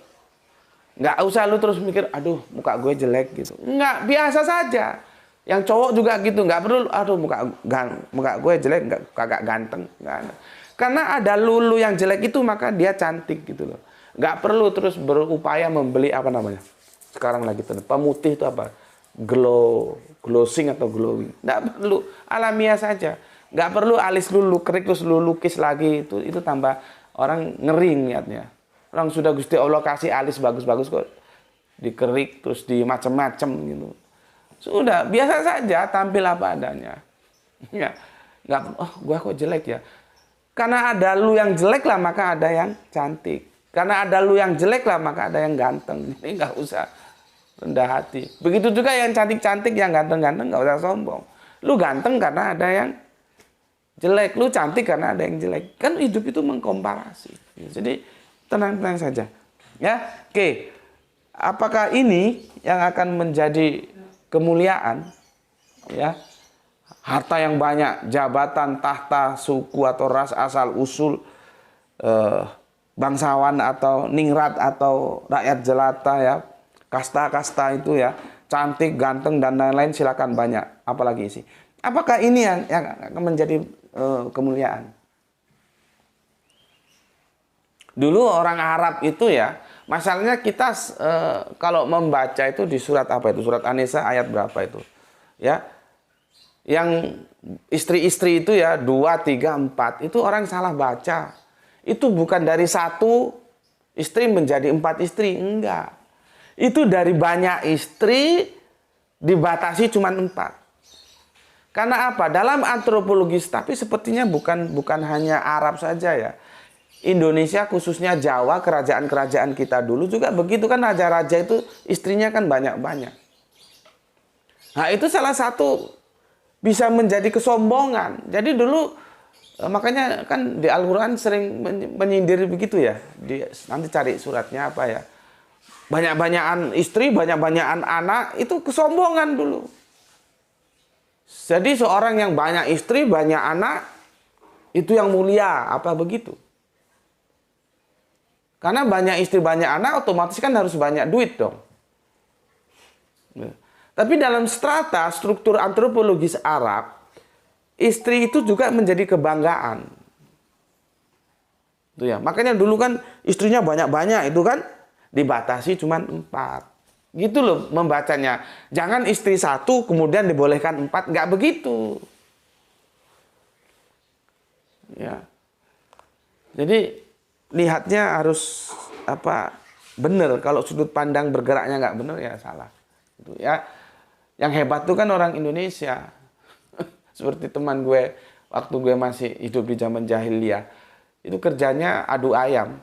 Nggak usah lu terus mikir, aduh muka gue jelek gitu. Nggak, biasa saja. Yang cowok juga gitu, nggak perlu, aduh muka gue jelek, kagak ganteng. Nggak. Karena ada lu yang jelek itu maka dia cantik gitu loh. Nggak perlu terus berupaya membeli apa namanya. Sekarang lagi pemutih itu apa? Glossing atau glowing. Nggak perlu, alamiah saja. Nggak perlu alis lu kerik terus lu lukis lagi, itu tambah orang ngeri liatnya. Orang sudah Gusti Allah kasih alis bagus-bagus kok dikerik terus di macem-macem gitu. Sudah biasa saja, tampil apa adanya. Ya, nggak, oh gua kok jelek ya. Karena ada lu yang jelek lah maka ada yang cantik. Karena ada lu yang jelek lah maka ada yang ganteng. Ini nggak usah rendah hati. Begitu juga yang cantik-cantik, yang ganteng-ganteng nggak usah sombong. Lu ganteng karena ada yang jelek, lu cantik karena ada yang jelek. Kan hidup itu mengkomparasi. Jadi tenang-tenang saja. Ya, oke. Apakah ini yang akan menjadi kemuliaan? Ya. Harta yang banyak, jabatan, tahta, suku atau ras, asal usul, bangsawan atau ningrat atau rakyat jelata ya. Kasta-kasta itu ya, cantik, ganteng dan lain-lain silakan banyak, apalagi isi. Apakah ini yang akan menjadi kemuliaan? Dulu orang Arab itu ya, masalahnya kita kalau membaca itu di surat apa itu? Surat An-Nisa ayat berapa itu? Ya. Yang istri-istri itu ya 2, 3, 4 itu orang salah baca. Itu bukan dari 1 istri menjadi 4 istri, enggak. Itu dari banyak istri dibatasi cuma 4. Karena apa? Dalam antropologis, tapi sepertinya bukan hanya Arab saja ya. Indonesia khususnya Jawa, kerajaan-kerajaan kita dulu juga begitu kan, raja-raja itu istrinya kan banyak-banyak. Nah itu salah satu bisa menjadi kesombongan. Jadi dulu makanya kan di Al-Quran sering menyindir begitu ya. Nanti cari suratnya apa ya. Banyak-banyakan istri, banyak-banyakan anak itu kesombongan dulu. Jadi seorang yang banyak istri, banyak anak itu yang mulia, apa begitu? Karena banyak istri, banyak anak, otomatis kan harus banyak duit dong. Tapi dalam strata, struktur antropologis Arab, istri itu juga menjadi kebanggaan. Itu ya. Makanya dulu kan istrinya banyak-banyak, itu kan dibatasi cuma 4. Gitu loh membacanya. Jangan istri 1, kemudian dibolehkan 4, nggak begitu. Ya. Jadi lihatnya harus benar. Kalau sudut pandang bergeraknya nggak benar ya salah. Itu ya. Yang hebat tuh kan orang Indonesia. Seperti teman gue waktu gue masih hidup di zaman jahiliyah, itu kerjanya adu ayam,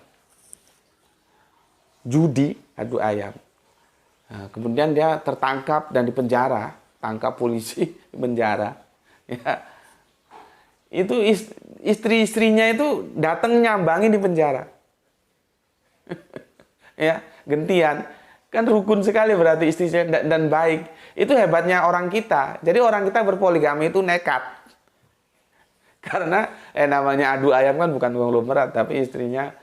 judi adu ayam. Nah, kemudian dia tertangkap dan dipenjara, tangkap polisi di penjara. Ya. Itu istri-istrinya itu datang nyambangin di penjara. Ya, gentian. Kan rukun sekali berarti istrinya dan baik. Itu hebatnya orang kita. Jadi orang kita berpoligami itu nekat. Karena namanya adu ayam kan bukan konglomerat, tapi istrinya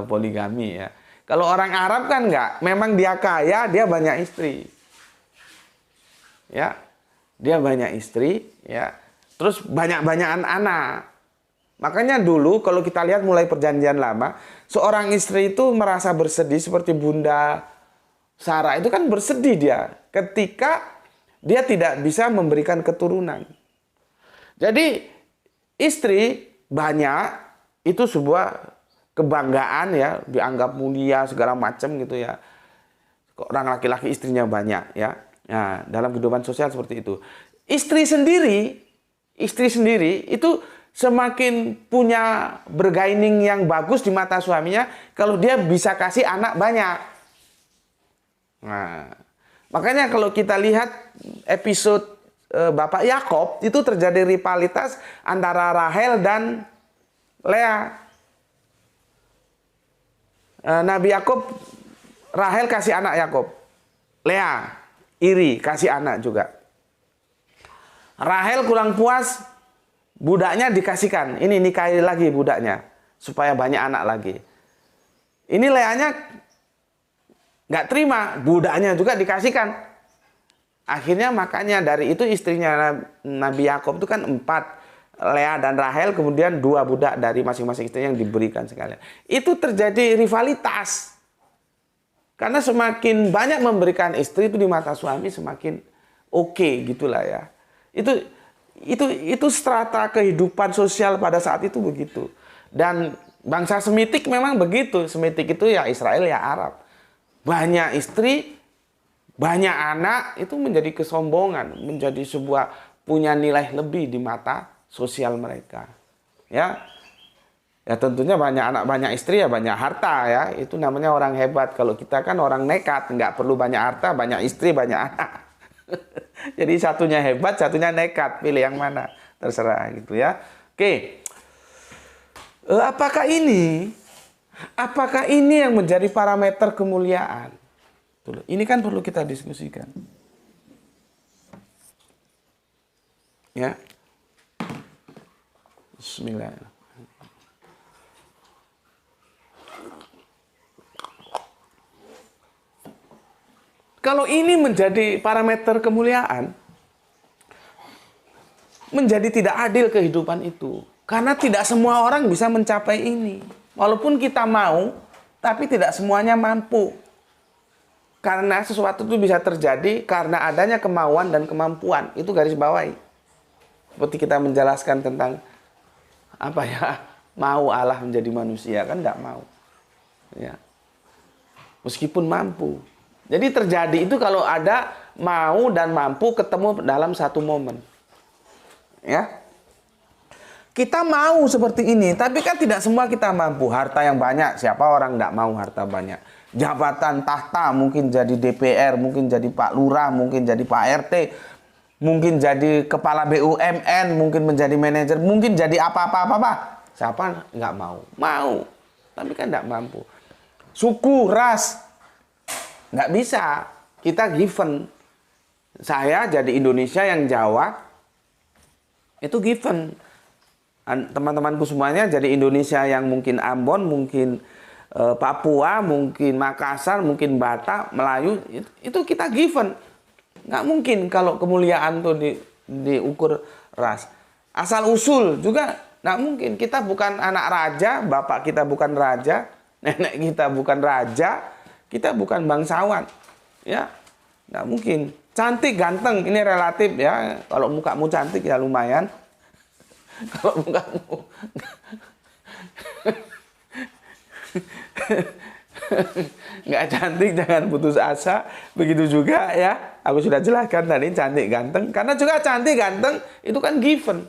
poligami ya. Kalau orang Arab kan enggak, memang dia kaya, dia banyak istri. Ya. Dia banyak istri, ya. Terus banyak-banyakan anak. Makanya dulu kalau kita lihat mulai perjanjian lama, seorang istri itu merasa bersedih seperti bunda Sarah itu kan bersedih dia ketika dia tidak bisa memberikan keturunan. Jadi istri banyak itu sebuah kebanggaan ya, dianggap mulia segala macam gitu ya. Orang laki-laki istrinya banyak ya. Nah, dalam kehidupan sosial seperti itu. Istri sendiri itu semakin punya bergaining yang bagus di mata suaminya kalau dia bisa kasih anak banyak. Nah, makanya kalau kita lihat episode Bapak Yakob itu terjadi rivalitas antara Rahel dan Lea. Nabi Yakob, Rahel kasih anak Yakob. Lea iri kasih anak juga. Rahel kurang puas, budaknya dikasihkan. Ini nikahi lagi budaknya supaya banyak anak lagi. Ini Leanya nggak terima, budaknya juga dikasihkan. Akhirnya makanya dari itu istrinya Nabi Yakob itu kan 4, Lea dan Rahel, kemudian 2 budak dari masing-masing istri yang diberikan sekalian. Itu terjadi rivalitas. Karena semakin banyak memberikan istri itu di mata suami semakin oke gitulah ya. Itu strata kehidupan sosial pada saat itu begitu. Dan bangsa Semitik memang begitu. Semitik itu ya Israel ya Arab. Banyak istri, banyak anak itu menjadi kesombongan, menjadi sebuah punya nilai lebih di mata sosial mereka. Ya. Ya tentunya banyak anak, banyak istri ya banyak harta ya. Itu namanya orang hebat. Kalau kita kan orang nekat, nggak perlu banyak harta, banyak istri, banyak anak. Jadi satunya hebat, satunya nekat. Pilih yang mana? Terserah gitu ya. Oke. Apakah ini yang menjadi parameter kemuliaan? Ini kan perlu kita diskusikan. Ya. Bismillah. Kalau ini menjadi parameter kemuliaan, menjadi tidak adil kehidupan itu. Karena tidak semua orang bisa mencapai ini. Walaupun kita mau, tapi tidak semuanya mampu. Karena sesuatu itu bisa terjadi karena adanya kemauan dan kemampuan. Itu garis bawahi. Seperti kita menjelaskan tentang apa ya, mau Allah menjadi manusia, kan nggak mau. Ya. Meskipun mampu. Jadi terjadi itu kalau ada mau dan mampu ketemu dalam satu momen. Ya. Kita mau seperti ini, tapi kan tidak semua kita mampu. Harta yang banyak, siapa orang nggak mau harta banyak. Jabatan tahta, mungkin jadi DPR, mungkin jadi Pak Lurah, mungkin jadi Pak RT, mungkin jadi kepala BUMN, mungkin menjadi manajer, mungkin jadi apa-apa. Siapa nggak mau? Mau, tapi kan nggak mampu. Suku, ras, nggak bisa. Kita given. Saya jadi Indonesia yang Jawa, itu given. Teman-temanku semuanya jadi Indonesia yang mungkin Ambon, mungkin Papua, mungkin Makassar, mungkin Batak, Melayu, itu kita given. Nggak mungkin kalau kemuliaan itu diukur ras. Asal usul juga nggak mungkin. Kita bukan anak raja, bapak kita bukan raja, nenek kita bukan raja, kita bukan bangsawan. Ya, nggak mungkin. Cantik, ganteng, ini relatif ya. Kalau mukamu cantik ya lumayan. Kalau mukamu nggak cantik, jangan putus asa. Begitu juga ya, aku sudah jelaskan tadi cantik ganteng. Karena juga cantik ganteng itu kan given.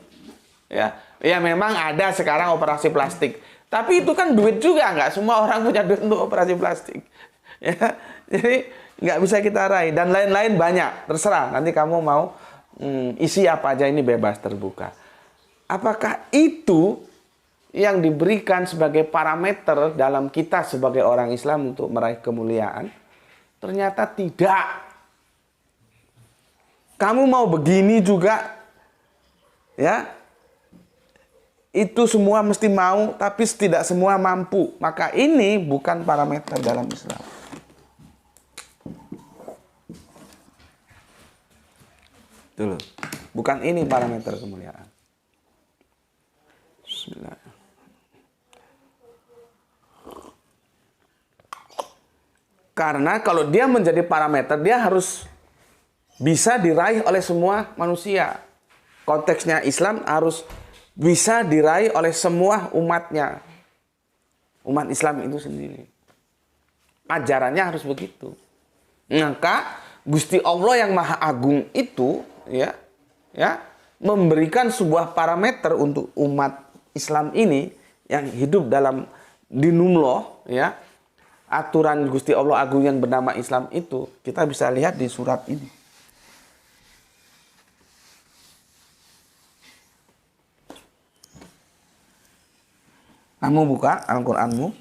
Ya memang ada sekarang operasi plastik. Tapi itu kan duit juga, nggak semua orang punya duit untuk operasi plastik. Ya, jadi nggak bisa kita raih. Dan lain-lain banyak, terserah. Nanti kamu mau isi apa aja, ini bebas terbuka. Apakah itu yang diberikan sebagai parameter dalam kita sebagai orang Islam untuk meraih kemuliaan? Ternyata tidak. Kamu mau begini juga, ya, itu semua mesti mau, tapi tidak semua mampu. Maka ini bukan parameter dalam Islam. Dulu, bukan ini parameter kemuliaan. Bismillah. Karena kalau dia menjadi parameter, dia harus bisa diraih oleh semua manusia. Konteksnya Islam harus bisa diraih oleh semua umatnya. Umat Islam itu sendiri. Ajarannya harus begitu. Maka Gusti Allah yang Maha Agung itu ya memberikan sebuah parameter untuk umat Islam ini yang hidup dalam dinullah, ya. Aturan Gusti Allah Agung yang bernama Islam itu kita bisa lihat di surat ini. Kamu buka Al-Qur'anmu.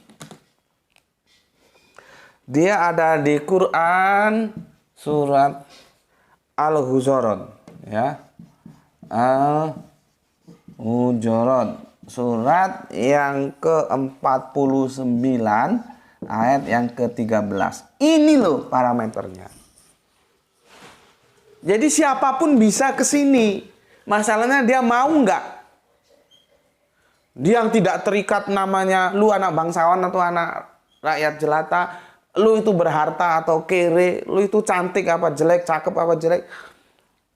Dia ada di Quran surat Al-Hujurat, ya. Al-Hujurat, surat yang ke-49 ayat yang ke-13. Ini loh parameternya. Jadi siapapun bisa ke sini. Masalahnya dia mau nggak? Dia yang tidak terikat namanya lu anak bangsawan atau anak rakyat jelata, lu itu berharta atau kere, lu itu cantik apa jelek, cakep apa jelek,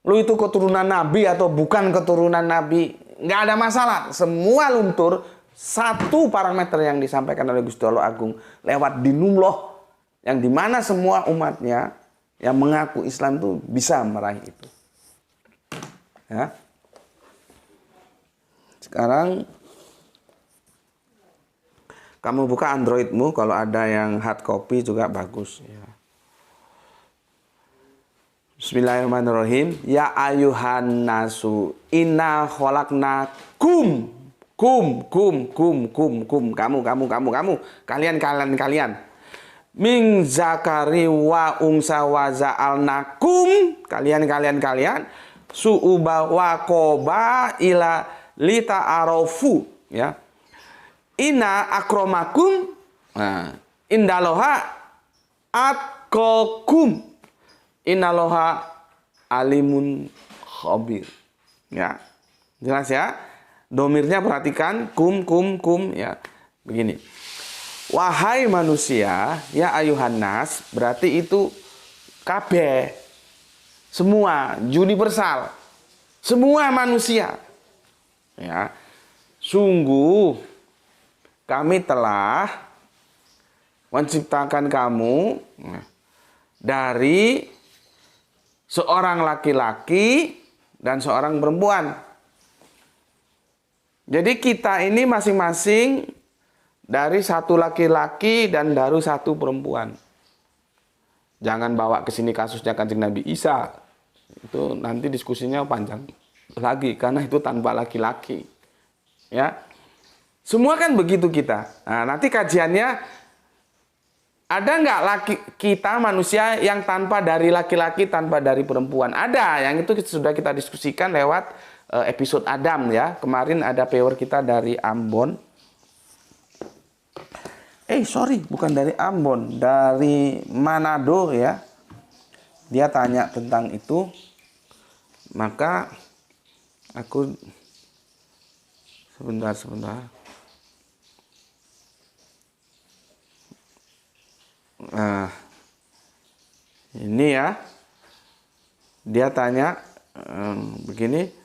lu itu keturunan nabi atau bukan keturunan nabi, nggak ada masalah. Semua luntur. Satu parameter yang disampaikan oleh Gusti Allah Agung lewat dinullah, yang dimana semua umatnya yang mengaku Islam itu bisa meraih itu. Ya. Sekarang kamu buka Androidmu, kalau ada yang hard copy juga bagus. Ya. Bismillahirrahmanirrahim. Ya ayuhan nasu inna khalaqnakum. Kamu. Kalian. Min zakari wa unsa wa za'alnakum. Kalian. Su'uba wa qoba ila lita arofu. Ya. Inna akromakum. Nah. Indaloha atkokum. Innaloha alimun khabir. Ya. Jelas ya. Domirnya perhatikan, kum, ya. Begini. Wahai manusia, ya ayuhan nas, berarti itu kabeh. Semua, universal. Semua manusia. Ya. Sungguh, kami telah menciptakan kamu dari seorang laki-laki dan seorang perempuan. Jadi kita ini masing-masing dari satu laki-laki dan dari satu perempuan. Jangan bawa ke sini kasusnya Kanjeng Nabi Isa. Itu nanti diskusinya panjang lagi karena itu tanpa laki-laki. Ya. Semua kan begitu kita. Nah, nanti kajiannya ada nggak kita manusia yang tanpa dari laki-laki, tanpa dari perempuan? Ada, yang itu sudah kita diskusikan lewat episode Adam ya. Kemarin ada viewer kita dari Ambon. Bukan dari Ambon, dari Manado ya. Dia tanya tentang itu. Maka aku sebentar. Nah, ini ya. Dia tanya begini.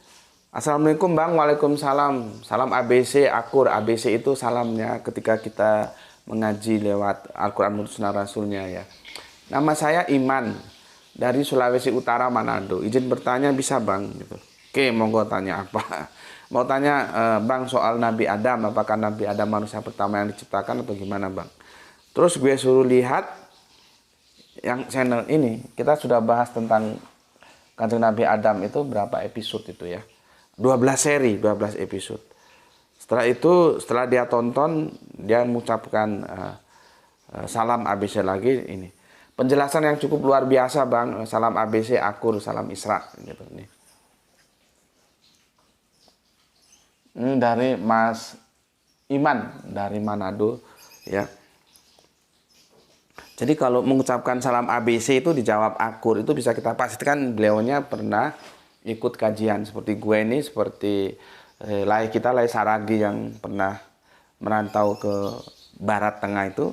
Assalamualaikum Bang, waalaikumsalam. Salam ABC, akur. ABC itu salamnya ketika kita mengaji lewat Al-Quran menurut Sunnah Rasulnya ya. Nama saya Iman dari Sulawesi Utara, Manado. Izin bertanya bisa Bang? Gitu. Oke, monggo tanya apa? Mau tanya Bang soal Nabi Adam. Apakah Nabi Adam manusia pertama yang diciptakan atau gimana Bang? Terus gue suruh lihat yang channel ini. Kita sudah bahas tentang Kanjeng Nabi Adam itu berapa episode itu ya. 12 seri, 12 episode. Setelah itu, setelah dia tonton, dia mengucapkan salam ABC lagi ini. Penjelasan yang cukup luar biasa Bang. Salam ABC, akur, salam Isra gitu nih. Ini dari Mas Iman dari Manado ya. Jadi kalau mengucapkan salam ABC itu dijawab akur, itu bisa kita pastikan beliaunya pernah ikut kajian seperti gue ini, seperti Lai Saragi yang pernah merantau ke Barat Tengah itu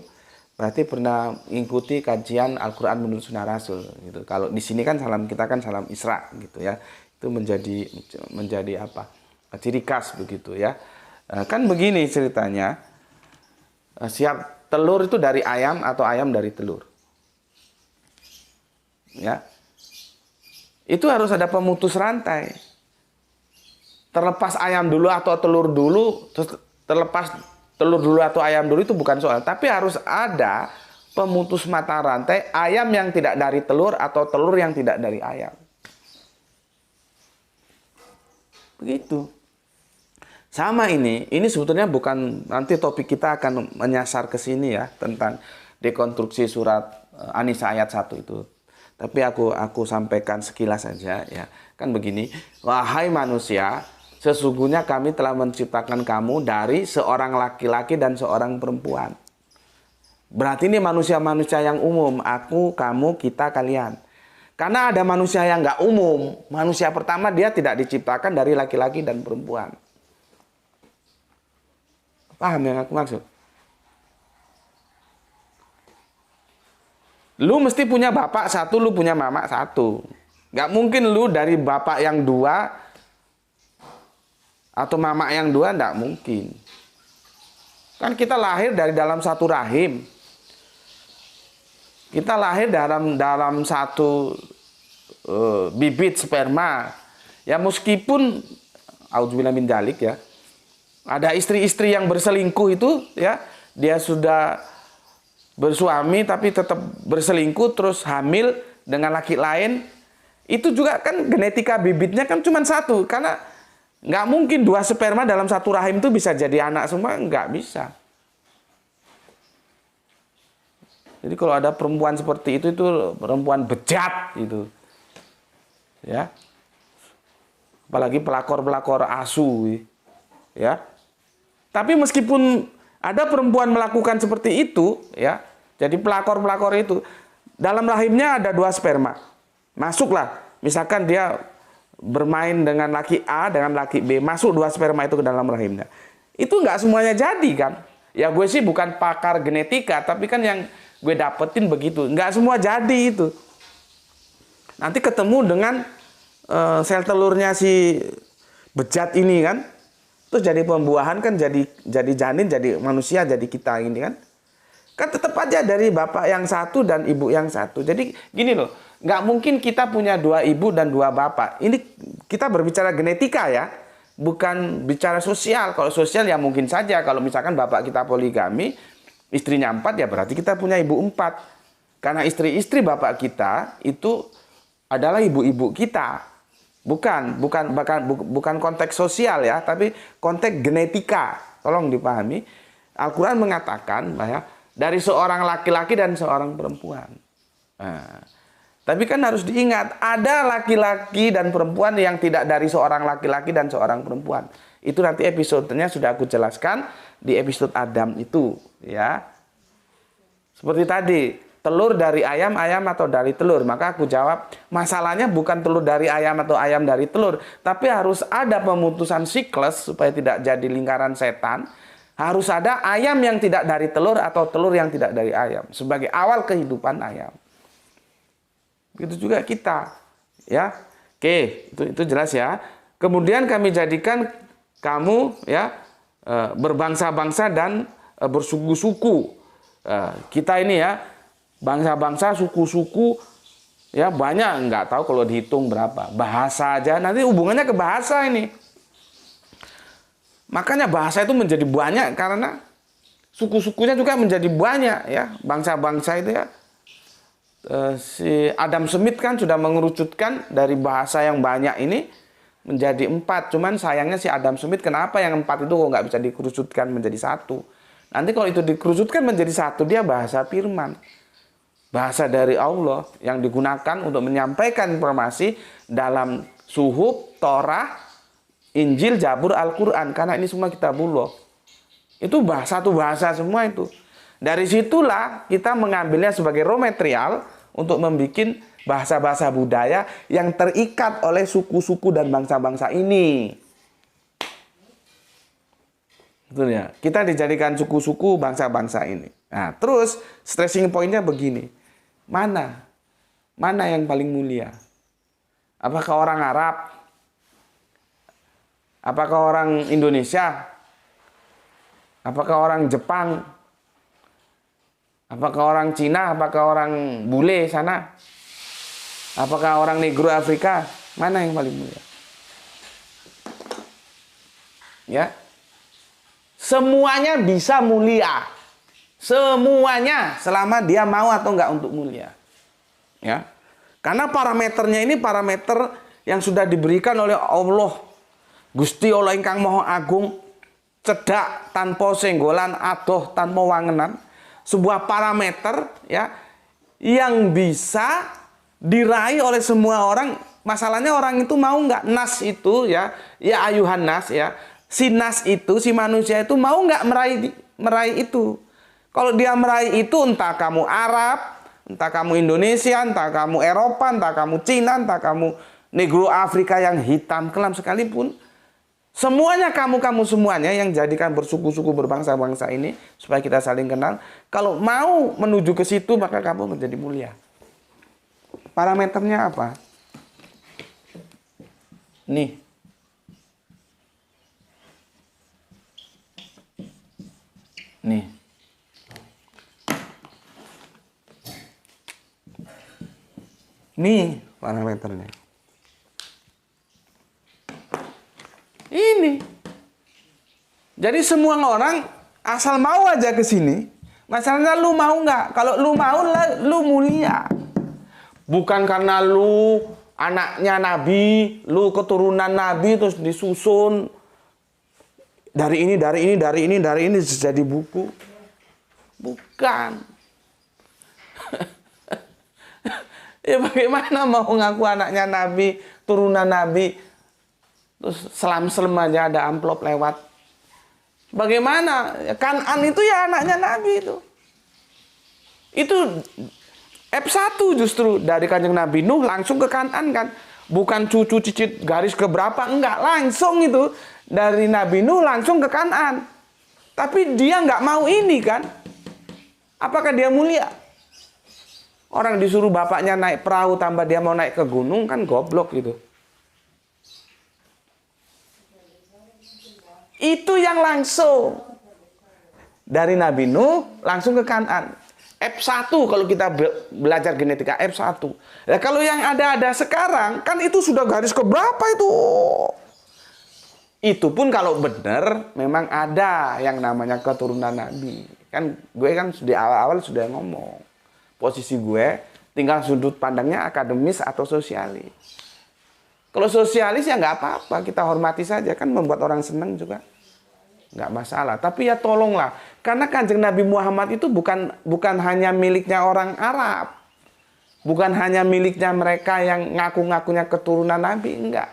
berarti pernah mengikuti kajian Al-Quran menurut Sunnah Rasul gitu. Kalau di sini kan salam kita kan salam Isra gitu ya. Itu menjadi apa? Ciri khas begitu ya. Kan begini ceritanya. Siap telur itu dari ayam atau ayam dari telur. Ya. Itu harus ada pemutus rantai. Terlepas ayam dulu atau telur dulu, terlepas telur dulu atau ayam dulu itu bukan soal, tapi harus ada pemutus mata rantai ayam yang tidak dari telur atau telur yang tidak dari ayam. Begitu. Sama ini sebetulnya bukan, nanti topik kita akan menyasar ke sini ya tentang dekonstruksi surat An-Nisa ayat 1 itu. Tapi aku sampaikan sekilas saja ya. Kan begini, wahai manusia, sesungguhnya kami telah menciptakan kamu dari seorang laki-laki dan seorang perempuan. Berarti ini manusia-manusia yang umum. Aku, kamu, kita, kalian. Karena ada manusia yang nggak umum. Manusia pertama dia tidak diciptakan dari laki-laki dan perempuan. Paham yang aku maksud? Lu mesti punya bapak satu, lu punya mama satu. Nggak mungkin lu dari bapak yang dua atau mama yang dua, enggak mungkin. Kan kita lahir dari dalam satu rahim. Kita lahir dalam satu bibit sperma. Ya meskipun auzubillah min dzalik ya. Ada istri-istri yang berselingkuh itu ya, dia sudah bersuami tapi tetap berselingkuh terus hamil dengan laki lain. Itu juga kan genetika bibitnya kan cuma satu, karena nggak mungkin dua sperma dalam satu rahim itu bisa jadi anak semua, nggak bisa. Jadi kalau ada perempuan seperti itu perempuan bejat itu, ya. Apalagi pelakor-pelakor asu, ya. Tapi meskipun ada perempuan melakukan seperti itu, ya, jadi pelakor-pelakor itu dalam rahimnya ada dua sperma, masuklah. Misalkan dia bermain dengan laki A dengan laki B, masuk dua sperma itu ke dalam rahimnya. Itu nggak semuanya jadi kan? Ya gue sih bukan pakar genetika, tapi kan yang gue dapetin begitu. Nggak semua jadi itu. Nanti ketemu dengan sel telurnya si bejat ini kan, terus jadi pembuahan kan, jadi janin, jadi manusia, jadi kita ini kan. Kan tetap aja dari bapak yang satu dan ibu yang satu. Jadi gini loh, nggak mungkin kita punya dua ibu dan dua bapak. Ini kita berbicara genetika ya, bukan bicara sosial. Kalau sosial ya mungkin saja. Kalau misalkan bapak kita poligami, istrinya 4 ya berarti kita punya ibu 4. Karena istri-istri bapak kita itu adalah ibu-ibu kita. Bukan konteks sosial ya, tapi konteks genetika. Tolong dipahami. Al-Quran mengatakan bahwa dari seorang laki-laki dan seorang perempuan. Nah, tapi kan harus diingat, ada laki-laki dan perempuan yang tidak dari seorang laki-laki dan seorang perempuan. Itu nanti episodenya sudah aku jelaskan di episode Adam itu, ya. Seperti tadi, telur dari ayam, ayam atau dari telur. Maka aku jawab, masalahnya bukan telur dari ayam atau ayam dari telur, tapi harus ada pemutusan siklus supaya tidak jadi lingkaran setan. Harus ada ayam yang tidak dari telur atau telur yang tidak dari ayam sebagai awal kehidupan ayam. Begitu juga kita, ya. Oke, itu jelas ya. Kemudian kami jadikan kamu ya berbangsa-bangsa dan bersuku-suku. Kita ini ya bangsa-bangsa, suku-suku ya banyak, nggak tahu kalau dihitung berapa. Bahasa aja nanti hubungannya ke bahasa ini. Makanya bahasa itu menjadi banyak karena suku-sukunya juga menjadi banyak ya, bangsa-bangsa itu ya. Si Adam Smith kan sudah mengerucutkan dari bahasa yang banyak ini menjadi 4. Cuman sayangnya si Adam Smith kenapa yang 4 itu kok nggak bisa dikerucutkan menjadi 1. Nanti kalau itu dikerucutkan menjadi 1 dia bahasa firman. Bahasa dari Allah yang digunakan untuk menyampaikan informasi dalam Suhuf, Torah, Injil, Zabur, Al-Quran. Karena ini semua kitabullah. Itu satu bahasa semua itu. Dari situlah kita mengambilnya sebagai raw material untuk membuat bahasa-bahasa budaya yang terikat oleh suku-suku dan bangsa-bangsa ini. Betul ya. Kita dijadikan suku-suku bangsa-bangsa ini. Nah, terus stressing pointnya begini. Mana yang paling mulia? Apakah orang Arab? Apakah orang Indonesia? Apakah orang Jepang? Apakah orang Cina? Apakah orang bule sana? Apakah orang Negro Afrika? Mana yang paling mulia? Ya. Semuanya bisa mulia. Semuanya selama dia mau atau enggak untuk mulia. Ya. Karena parameternya ini parameter yang sudah diberikan oleh Allah. Gusti Allah ingkang Maha Agung, cedak tanpa senggolan, adoh tanpa wangenan. Sebuah parameter ya yang bisa diraih oleh semua orang. Masalahnya orang itu mau nggak? Nas itu ya ayuhan nas ya. Si nas itu, si manusia itu mau nggak meraih itu. Kalau dia meraih itu, entah kamu Arab, entah kamu Indonesia, entah kamu Eropa, entah kamu Cina, entah kamu Negro Afrika yang hitam kelam sekalipun, semuanya kamu semuanya yang jadikan bersuku-suku berbangsa-bangsa ini supaya kita saling kenal. Kalau mau menuju ke situ maka kamu menjadi mulia. Parameternya apa? Nih. Nih. Nih parameternya. Ini. Jadi semua orang asal mau aja ke sini. Masalahnya lu mau nggak? Kalau lu mau, lu mulia. Bukan karena lu anaknya Nabi, lu keturunan Nabi terus disusun dari ini jadi buku. Bukan. Ya bagaimana mau ngaku anaknya Nabi, turunan Nabi, terus selam-selam aja ada amplop lewat. Bagaimana? Kanan itu ya anaknya Nabi itu. Itu F1 justru dari Kanjeng Nabi Nuh langsung ke Kanan kan. Bukan cucu cicit garis keberapa, enggak. Langsung itu dari Nabi Nuh langsung ke Kanan. Tapi dia enggak mau ini kan. Apakah dia mulia? Orang disuruh bapaknya naik perahu tambah dia mau naik ke gunung kan goblok gitu. Itu yang langsung dari Nabi Nuh langsung ke Kanan. F1 kalau kita belajar genetika F1. Nah, kalau yang ada sekarang kan itu sudah garis ke berapa itu? Itu pun kalau benar memang ada yang namanya keturunan Nabi. Kan gue kan di awal-awal sudah ngomong. Posisi gue tinggal sudut pandangnya akademis atau sosialis. Kalau sosialis ya nggak apa-apa, kita hormati saja kan membuat orang senang juga. Nggak masalah, tapi ya tolonglah. Karena Kanjeng Nabi Muhammad itu bukan hanya miliknya orang Arab. Bukan hanya miliknya mereka yang ngaku-ngakunya keturunan Nabi, enggak.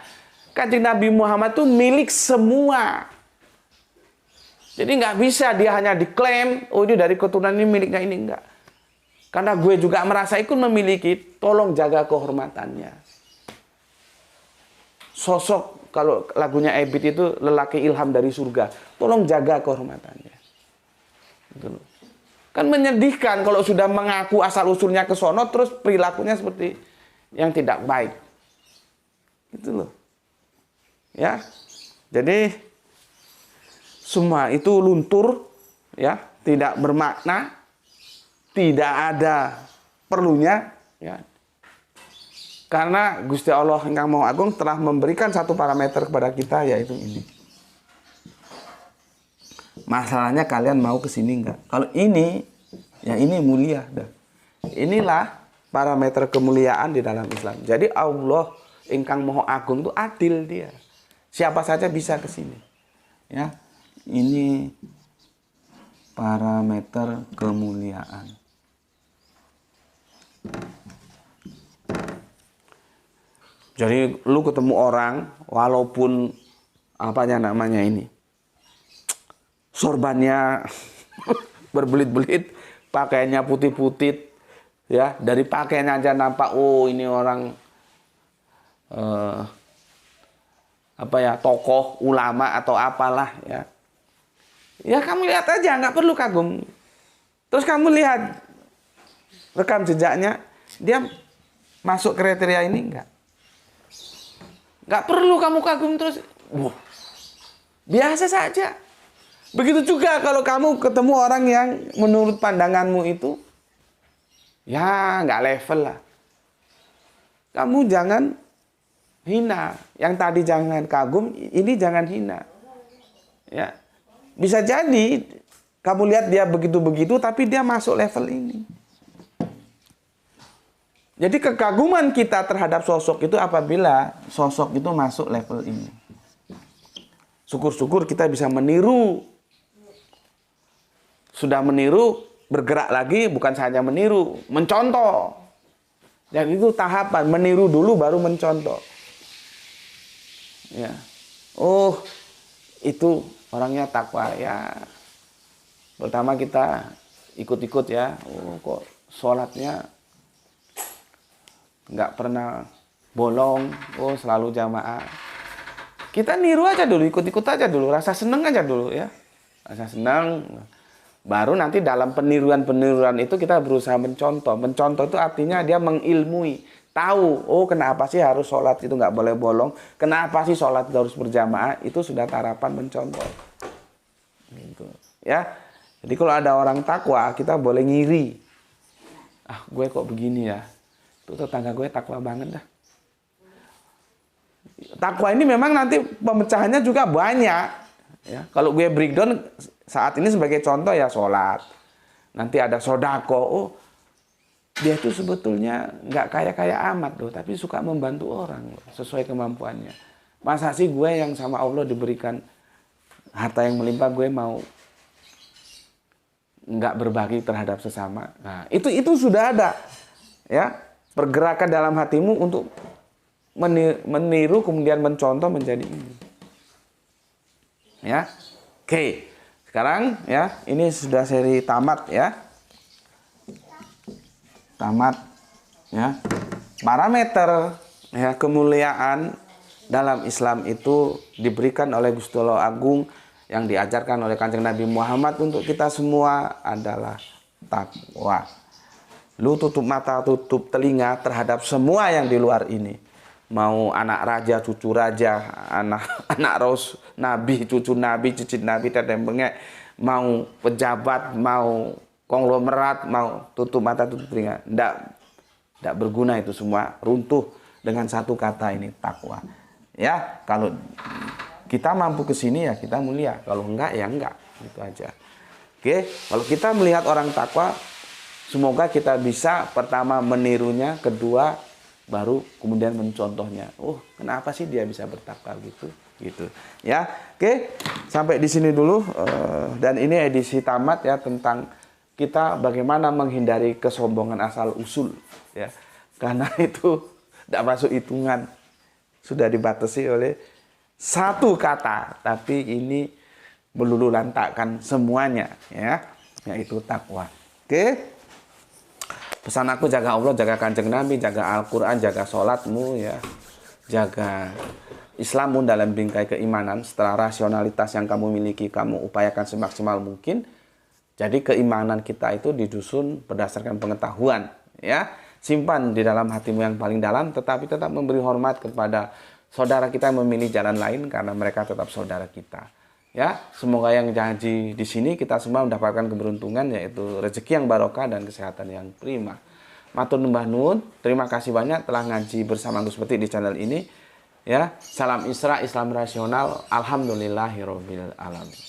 Kanjeng Nabi Muhammad itu milik semua. Jadi nggak bisa dia hanya diklaim, oh ini dari keturunan ini miliknya ini, enggak. Karena gue juga merasa ikut memiliki, tolong jaga kehormatannya. Sosok, kalau lagunya Ebit itu lelaki ilham dari surga. Tolong jaga kehormatannya. Gitu. Kan menyedihkan kalau sudah mengaku asal-usulnya ke sono, terus perilakunya seperti yang tidak baik. Gitu loh. Ya. Jadi, semua itu luntur, ya, tidak bermakna, tidak ada perlunya, ya. Karena Gusti Allah yang Maha Agung telah memberikan satu parameter kepada kita, yaitu ini. Masalahnya kalian mau ke sini enggak? Kalau ini, ya ini mulia. Inilah parameter kemuliaan di dalam Islam. Jadi Allah ingkang Maha Agung itu adil dia. Siapa saja bisa ke sini. Ya, ini parameter kemuliaan. Jadi lu ketemu orang walaupun apanya namanya ini sorbannya berbelit-belit, pakaiannya putih-putih, ya dari pakaiannya aja nampak oh ini orang tokoh ulama atau apalah ya. Ya kamu lihat aja, nggak perlu kagum. Terus kamu lihat rekam jejaknya, dia masuk kriteria ini enggak? Nggak perlu kamu kagum terus. Wah, biasa saja. Begitu juga kalau kamu ketemu orang yang menurut pandanganmu itu, ya nggak level lah. Kamu jangan hina. Yang tadi jangan kagum, ini jangan hina. Ya, bisa jadi kamu lihat dia begitu-begitu, tapi dia masuk level ini. Jadi kekaguman kita terhadap sosok itu apabila sosok itu masuk level ini. Syukur-syukur kita bisa meniru. Sudah meniru, bergerak lagi, bukan saja meniru, mencontoh. Dan itu tahapan, meniru dulu baru mencontoh. Ya. Oh, itu orangnya takwa ya. Pertama kita ikut-ikut ya. Oh, kok sholatnya nggak pernah bolong. Oh, selalu jamaah. Kita niru aja dulu, ikut-ikut aja dulu, rasa seneng aja dulu ya. Rasa senang. Baru nanti dalam peniruan-peniruan itu kita berusaha mencontoh. Mencontoh itu artinya dia mengilmui. Tahu, oh kenapa sih harus sholat itu nggak boleh bolong. Kenapa sih sholat itu harus berjamaah. Itu sudah tarapan mencontoh. Gitu. Ya. Jadi kalau ada orang takwa, kita boleh ngiri. Ah, gue kok begini ya. Itu tetangga gue takwa banget dah. Takwa ini memang nanti pemecahannya juga banyak. Ya, kalau gue breakdown saat ini sebagai contoh ya sholat. Nanti ada sodako. Oh, dia itu sebetulnya nggak kaya-kaya amat loh, tapi suka membantu orang loh, sesuai kemampuannya. Masa sih gue yang sama Allah diberikan harta yang melimpah, gue mau nggak berbagi terhadap sesama? Nah, itu sudah ada. Ya, pergerakan dalam hatimu untuk meniru kemudian mencontoh menjadi ini. Ya. Oke. Sekarang ya, ini sudah seri tamat ya. Tamat ya. Parameter ya kemuliaan dalam Islam itu diberikan oleh Gusti Allah Agung yang diajarkan oleh Kanjeng Nabi Muhammad untuk kita semua adalah takwa. Lu tutup mata, tutup telinga terhadap semua yang di luar ini. Mau anak raja, cucu raja, anak raus nabi, cucu nabi, cicit nabi, teteh bengek, mau pejabat, mau konglomerat, mau tutup mata, tutup telinga. Tidak berguna itu semua, runtuh dengan satu kata ini, takwa. Ya, kalau kita mampu ke sini ya kita mulia, kalau enggak ya enggak, gitu aja. Oke, kalau kita melihat orang takwa, semoga kita bisa pertama menirunya, kedua baru kemudian mencontohnya. Oh, kenapa sih dia bisa bertakwa gitu ya. Oke, sampai di sini dulu dan ini edisi tamat ya tentang kita bagaimana menghindari kesombongan asal usul ya. Karena itu tidak masuk hitungan. Sudah dibatasi oleh satu kata, tapi ini melulu lantakkan semuanya ya, yaitu takwa. Oke. Pesan aku, jaga Allah, jaga Kanjeng Nabi, jaga Al-Quran, jaga sholatmu ya, jaga Islammu dalam bingkai keimanan. Setelah rasionalitas yang kamu miliki, kamu upayakan semaksimal mungkin. Jadi keimanan kita itu disusun berdasarkan pengetahuan ya. Simpan di dalam hatimu yang paling dalam, tetapi tetap memberi hormat kepada saudara kita yang memilih jalan lain karena mereka tetap saudara kita. Ya, semoga yang janji di sini kita semua mendapatkan keberuntungan, yaitu rezeki yang barokah dan kesehatan yang prima. Matur numbah nuwun, terima kasih banyak telah ngaji bersama Gus Peti di channel ini. Ya, salam Isra, Islam rasional. Alhamdulillahirabbil alamin.